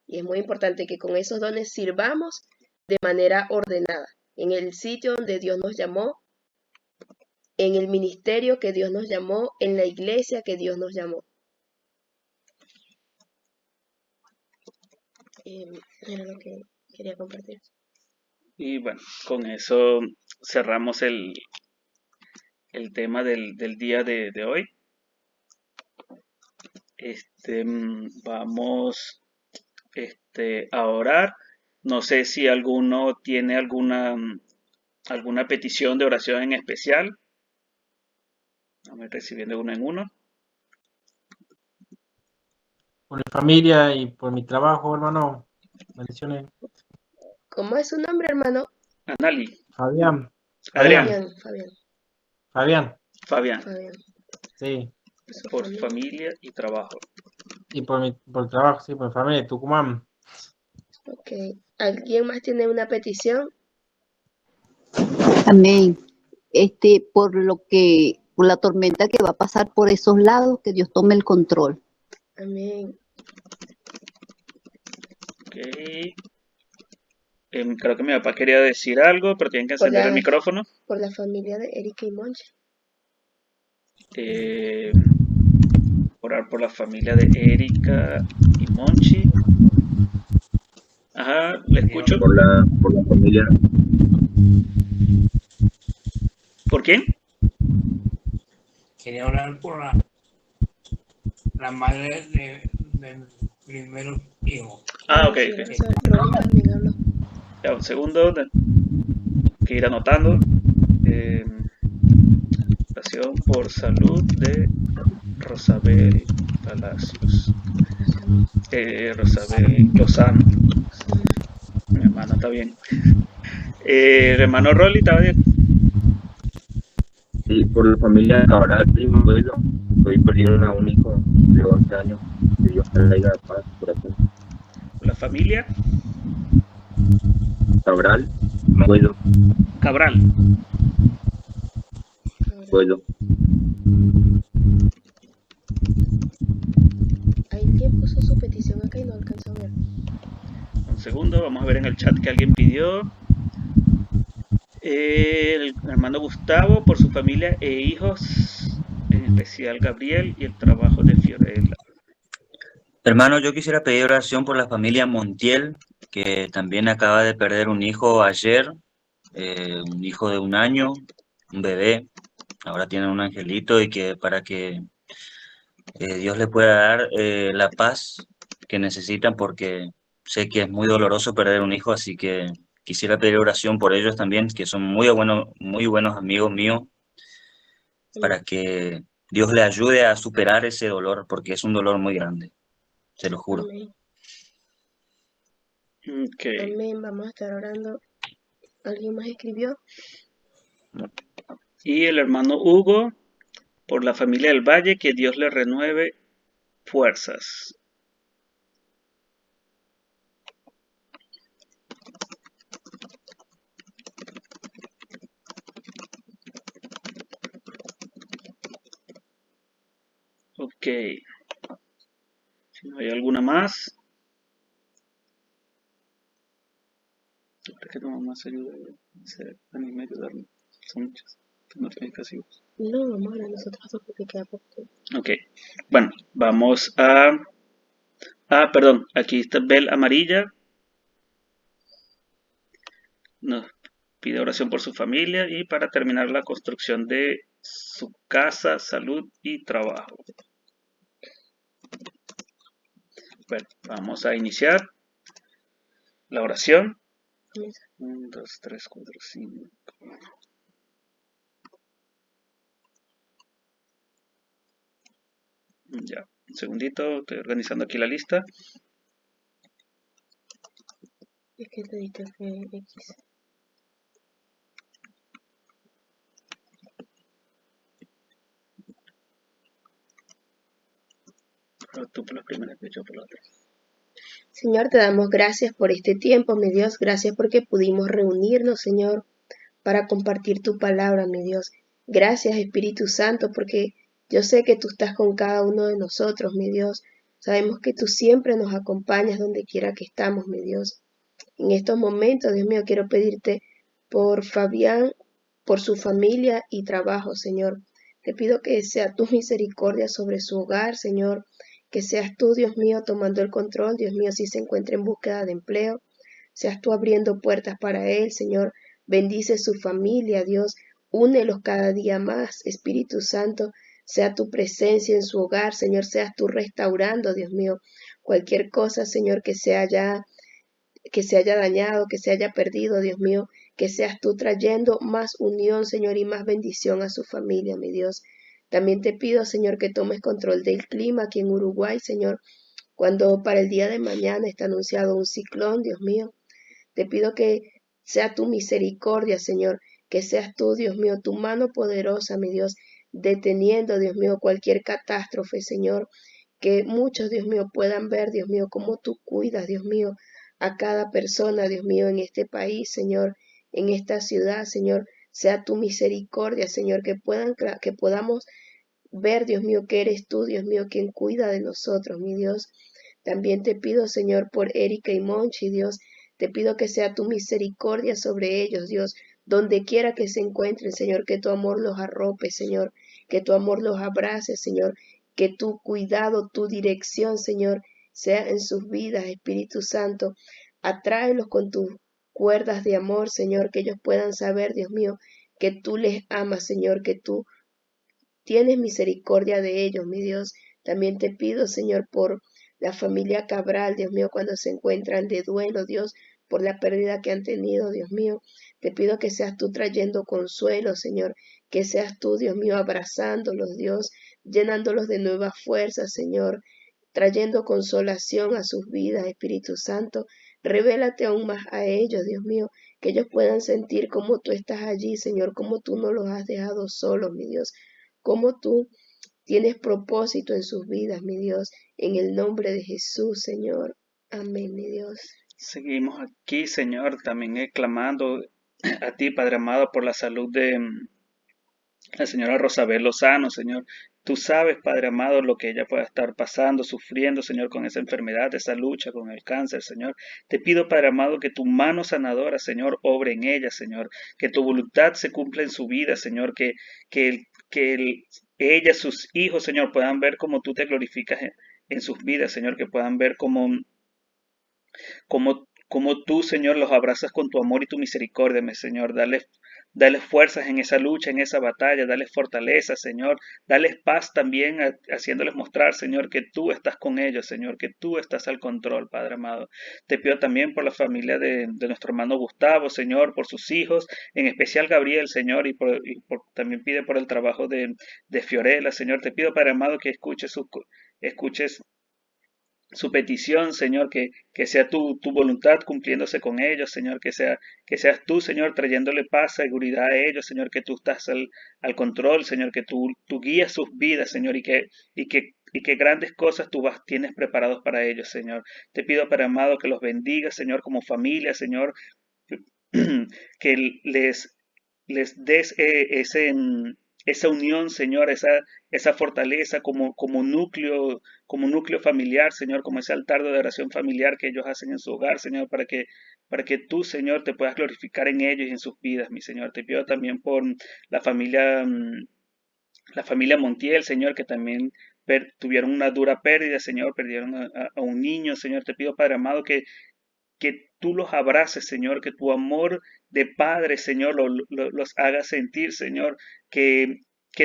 Y es muy importante que con esos dones sirvamos de manera ordenada, en el sitio donde Dios nos llamó, en el ministerio que Dios nos llamó, en la iglesia que Dios nos llamó. Era lo que quería compartir. Y bueno, con eso cerramos el tema del día de hoy. Vamos a orar. No sé si alguno tiene alguna petición de oración en especial. Vamos recibiendo uno en uno. Por mi familia y por mi trabajo, hermano. Bendiciones. ¿Cómo es su nombre, hermano? Anali. Fabián. Adrián. Fabián. Fabián. Sí. Por familia y trabajo. Y por el trabajo, sí, por mi familia, Tucumán. Ok. ¿Alguien más tiene una petición? Amén. Por la tormenta que va a pasar por esos lados, que Dios tome el control. Amén. Ok. Creo que mi papá quería decir algo, pero tienen que encender el micrófono. Por la familia de Erika y Monchi. Orar por la familia de Erika y Monchi. Ajá, le escucho. Por la familia. ¿Por quién? Quería orar por la madre de mi primer hijo. Ah, ok. Ya, un segundo. Que ir anotando. Oración por salud de Rosabel Palacios. Rosabel Lozano. Mi hermana está bien. El hermano Rolly estaba bien. Sí, por la familia Cabral, primo, abuelo. Hoy perdieron a un hijo de 11 años. Que Dios te traiga paz por aquí. La familia Cabral, abuelo. Cabral. Abuelo. ¿Alguien puso su petición acá y no alcanzó a ver? Un segundo, vamos a ver en el chat que alguien pidió. El hermano Gustavo por su familia e hijos, en especial Gabriel y el trabajo de Fiorella. Hermano, yo quisiera pedir oración por la familia Montiel, que también acaba de perder un hijo ayer, un hijo de 1 año, un bebé. Ahora tiene un angelito y que para que Dios le pueda dar la paz que necesitan, porque sé que es muy doloroso perder un hijo, así que quisiera pedir oración por ellos también, que son muy buenos amigos míos, para que Dios le ayude a superar ese dolor, porque es un dolor muy grande, se lo juro. Amén. Okay. Amén, vamos a estar orando. ¿Alguien más escribió? Y el hermano Hugo por la familia del Valle, que Dios le renueve fuerzas. Ok. Si no hay alguna más. ¿Para qué no más ayuda? Anime ayudarme. Son muchas notificaciones. No, vamos a ver nosotros dos porque queda poco tiempo. Ok. Bueno, vamos a... Ah, perdón. Aquí está Bel Amarilla. Nos pide oración por su familia y para terminar la construcción de su casa, salud y trabajo. Bueno, vamos a iniciar la oración. Comienza. 1, 2, 3, 4, 5. Ya, un segundito, estoy organizando aquí la lista. Es que te diste fue X. Ahora tú por la primera y yo por la otra. Señor, te damos gracias por este tiempo, mi Dios. Gracias porque pudimos reunirnos, Señor, para compartir tu palabra, mi Dios. Gracias, Espíritu Santo, porque yo sé que tú estás con cada uno de nosotros, mi Dios. Sabemos que tú siempre nos acompañas donde quiera que estamos, mi Dios. En estos momentos, Dios mío, quiero pedirte por Fabián, por su familia y trabajo, Señor. Te pido que sea tu misericordia sobre su hogar, Señor. Que seas tú, Dios mío, tomando el control, Dios mío, si se encuentra en búsqueda de empleo. Seas tú abriendo puertas para él, Señor. Bendice su familia, Dios. Únelos cada día más, Espíritu Santo. Sea tu presencia en su hogar, Señor. Seas tú restaurando, Dios mío. Cualquier cosa, Señor, que se haya dañado, que se haya perdido, Dios mío, que seas tú trayendo más unión, Señor, y más bendición a su familia, mi Dios. También te pido, Señor, que tomes control del clima aquí en Uruguay, Señor, cuando para el día de mañana está anunciado un ciclón, Dios mío. Te pido que sea tu misericordia, Señor, que seas tú, Dios mío, tu mano poderosa, mi Dios, deteniendo, Dios mío, cualquier catástrofe, Señor, que muchos, Dios mío, puedan ver, Dios mío, cómo tú cuidas, Dios mío, a cada persona, Dios mío, en este país, Señor, en esta ciudad, Señor, sea tu misericordia, Señor, que podamos ver, Dios mío, que eres tú, Dios mío, quien cuida de nosotros, mi Dios. También te pido, Señor, por Erika y Monchi, Dios, te pido que sea tu misericordia sobre ellos, Dios, donde quiera que se encuentren, Señor, que tu amor los arrope, Señor, que tu amor los abrace, Señor, que tu cuidado, tu dirección, Señor, sea en sus vidas, Espíritu Santo. Atráelos con tus cuerdas de amor, Señor, que ellos puedan saber, Dios mío, que tú les amas, Señor, que tú tienes misericordia de ellos, mi Dios. También te pido, Señor, por la familia Cabral, Dios mío, cuando se encuentran de duelo, Dios, por la pérdida que han tenido, Dios mío. Te pido que seas tú trayendo consuelo, Señor, que seas tú, Dios mío, abrazándolos, Dios, llenándolos de nuevas fuerzas, Señor, trayendo consolación a sus vidas, Espíritu Santo. Revélate aún más a ellos, Dios mío, que ellos puedan sentir cómo tú estás allí, Señor, cómo tú no los has dejado solos, mi Dios, cómo tú tienes propósito en sus vidas, mi Dios, en el nombre de Jesús, Señor. Amén, mi Dios. Seguimos aquí, Señor, también clamando a ti, Padre amado, por la salud de la señora Rosabel Lozano, Señor. Tú sabes, Padre amado, lo que ella pueda estar pasando, sufriendo, Señor, con esa enfermedad, esa lucha con el cáncer, Señor. Te pido, Padre amado, que tu mano sanadora, Señor, obre en ella, Señor. Que tu voluntad se cumpla en su vida, Señor. Que ella, sus hijos, Señor, puedan ver cómo tú te glorificas en sus vidas, Señor. Que puedan ver cómo tú, Señor, los abrazas con tu amor y tu misericordia, mi Señor. Dale fuerzas en esa lucha, en esa batalla, dale fortaleza, Señor, dales paz también, haciéndoles mostrar, Señor, que tú estás con ellos, Señor, que tú estás al control, Padre amado. Te pido también por la familia de nuestro hermano Gustavo, Señor, por sus hijos, en especial Gabriel, Señor, también pide por el trabajo de Fiorella, Señor. Te pido, Padre amado, que escuches su petición, Señor, que sea tu voluntad cumpliéndose con ellos, Señor, que seas tú, Señor, trayéndole paz, seguridad a ellos, Señor, que tú estás al control, Señor, que tú guías sus vidas, Señor, y que grandes cosas tienes preparados para ellos, Señor. Te pido, Padre amado, que los bendiga, Señor, como familia, Señor, que les des esa unión, Señor, esa fortaleza como núcleo familiar, Señor, como ese altar de adoración familiar que ellos hacen en su hogar, Señor, para que tú, Señor, te puedas glorificar en ellos y en sus vidas, mi Señor. Te pido también por la familia, la familia Montiel, Señor, que también tuvieron una dura pérdida, Señor, perdieron a un niño, Señor. Te pido, Padre amado, que tú los abraces, Señor, que tu amor de Padre, Señor, los haga sentir, Señor, que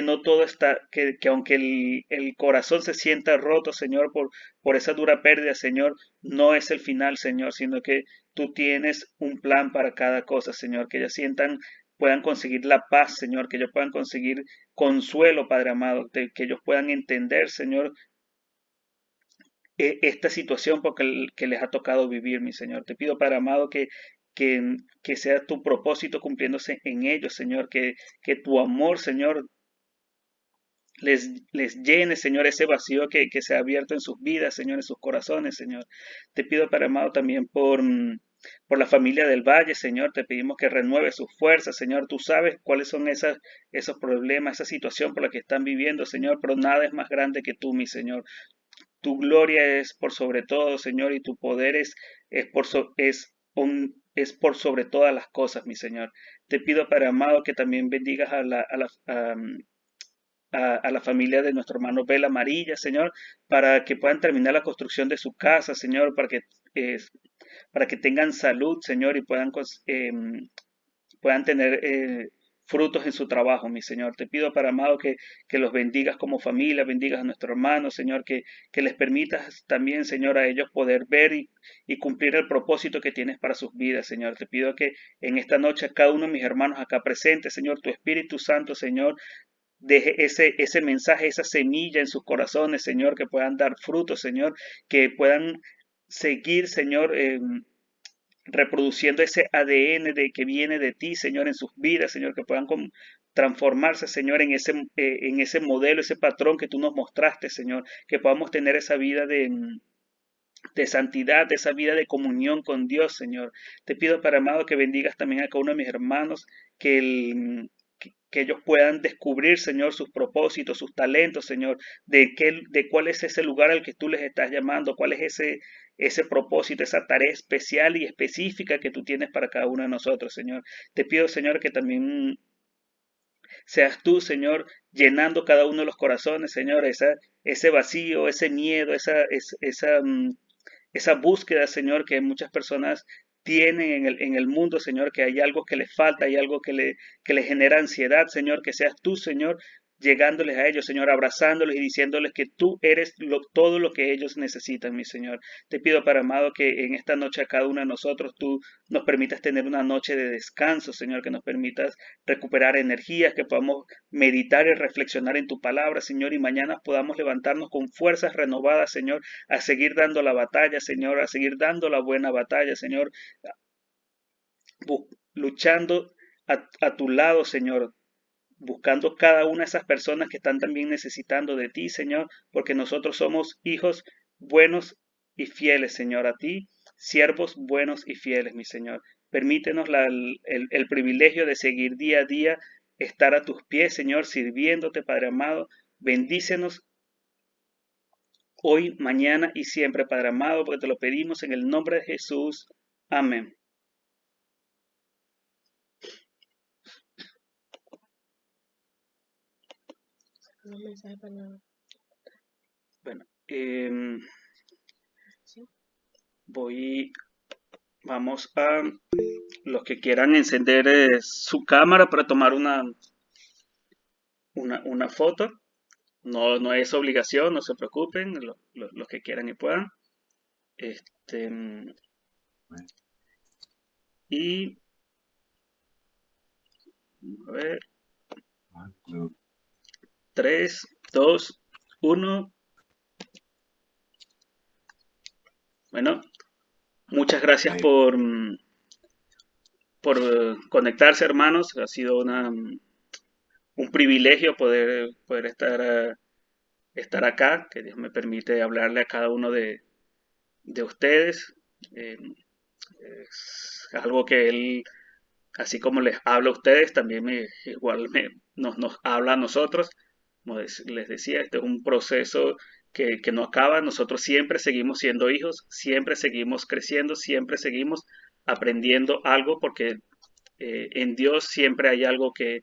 no todo está, que aunque el corazón se sienta roto, Señor, por esa dura pérdida, Señor, no es el final, Señor, sino que tú tienes un plan para cada cosa, Señor, que ellos puedan conseguir la paz, Señor, que ellos puedan conseguir consuelo, Padre amado, que ellos puedan entender, Señor, esta situación porque que les ha tocado vivir, mi Señor. Te pido, Padre amado, que sea tu propósito cumpliéndose en ellos, Señor, que tu amor, Señor, les llene, Señor, ese vacío que se ha abierto en sus vidas, Señor, en sus corazones, Señor. Te pido, Padre amado, también por la familia del Valle, Señor, te pedimos que renueve sus fuerzas, Señor. Tú sabes cuáles son esos problemas, esa situación por la que están viviendo, Señor, pero nada es más grande que tú, mi Señor. Tu gloria es por sobre todo, Señor, y tu poder es por sobre todas las cosas, mi Señor. Te pido, Padre amado, que también bendigas a la familia de nuestro hermano Bel Amarilla, Señor, para que puedan terminar la construcción de su casa, Señor, para que tengan salud, Señor, y puedan tener frutos en su trabajo, mi Señor. Te pido, Padre amado, que los bendigas como familia, bendigas a nuestro hermano, Señor, que les permitas también, Señor, a ellos poder ver y cumplir el propósito que tienes para sus vidas, Señor. Te pido que en esta noche cada uno de mis hermanos acá presentes, Señor, tu Espíritu Santo, Señor, deje ese mensaje, esa semilla en sus corazones, Señor, que puedan dar frutos, Señor, que puedan seguir, Señor, reproduciendo ese ADN que viene de ti, Señor, en sus vidas, Señor, que puedan transformarse, Señor, en ese modelo, ese patrón que tú nos mostraste, Señor, que podamos tener esa vida de santidad, esa vida de comunión con Dios, Señor. Te pido, Padre amado, que bendigas también a cada uno de mis hermanos, que ellos puedan descubrir, Señor, sus propósitos, sus talentos, Señor, de cuál es ese lugar al que tú les estás llamando, cuál es ese propósito, esa tarea especial y específica que tú tienes para cada uno de nosotros, Señor. Te pido, Señor, que también seas tú, Señor, llenando cada uno de los corazones, Señor, ese vacío, ese miedo, esa búsqueda, Señor, que muchas personas tienen en el mundo, Señor, que hay algo que les falta, hay algo que le genera ansiedad, Señor, que seas tú, Señor, llegándoles a ellos, Señor, abrazándoles y diciéndoles que tú eres todo lo que ellos necesitan, mi Señor. Te pido, Padre amado, que en esta noche a cada uno de nosotros tú nos permitas tener una noche de descanso, Señor, que nos permitas recuperar energías, que podamos meditar y reflexionar en tu palabra, Señor, y mañana podamos levantarnos con fuerzas renovadas, Señor, a seguir dando la batalla, Señor, a seguir dando la buena batalla, Señor, luchando a tu lado, Señor, buscando cada una de esas personas que están también necesitando de ti, Señor, porque nosotros somos hijos buenos y fieles, Señor, a ti, siervos buenos y fieles, mi Señor. Permítenos el privilegio de seguir día a día, estar a tus pies, Señor, sirviéndote, Padre amado. Bendícenos hoy, mañana y siempre, Padre amado, porque te lo pedimos en el nombre de Jesús. Amén. Un mensaje para nada. Bueno, vamos a los que quieran encender su cámara para tomar una foto. No es obligación, no se preocupen, los que quieran y puedan. Y a ver. 3, 2, 1. Bueno, muchas gracias por conectarse, hermanos. Ha sido un privilegio poder estar acá, que Dios me permite hablarle a cada uno de ustedes. Es algo que Él así como les habla a ustedes, también nos habla a nosotros. Como les decía, este es un proceso que no acaba. Nosotros siempre seguimos siendo hijos, siempre seguimos creciendo, siempre seguimos aprendiendo algo, porque en Dios siempre hay algo que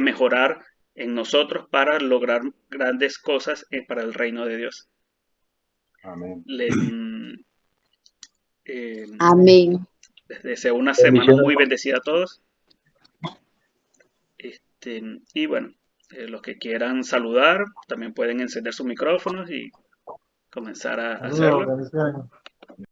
mejorar en nosotros para lograr grandes cosas para el reino de Dios. Amén. Amén. Les deseo una semana muy bendecida a todos. Y bueno, los que quieran saludar también pueden encender sus micrófonos y comenzar a Saludos, hacerlo. bendiciones.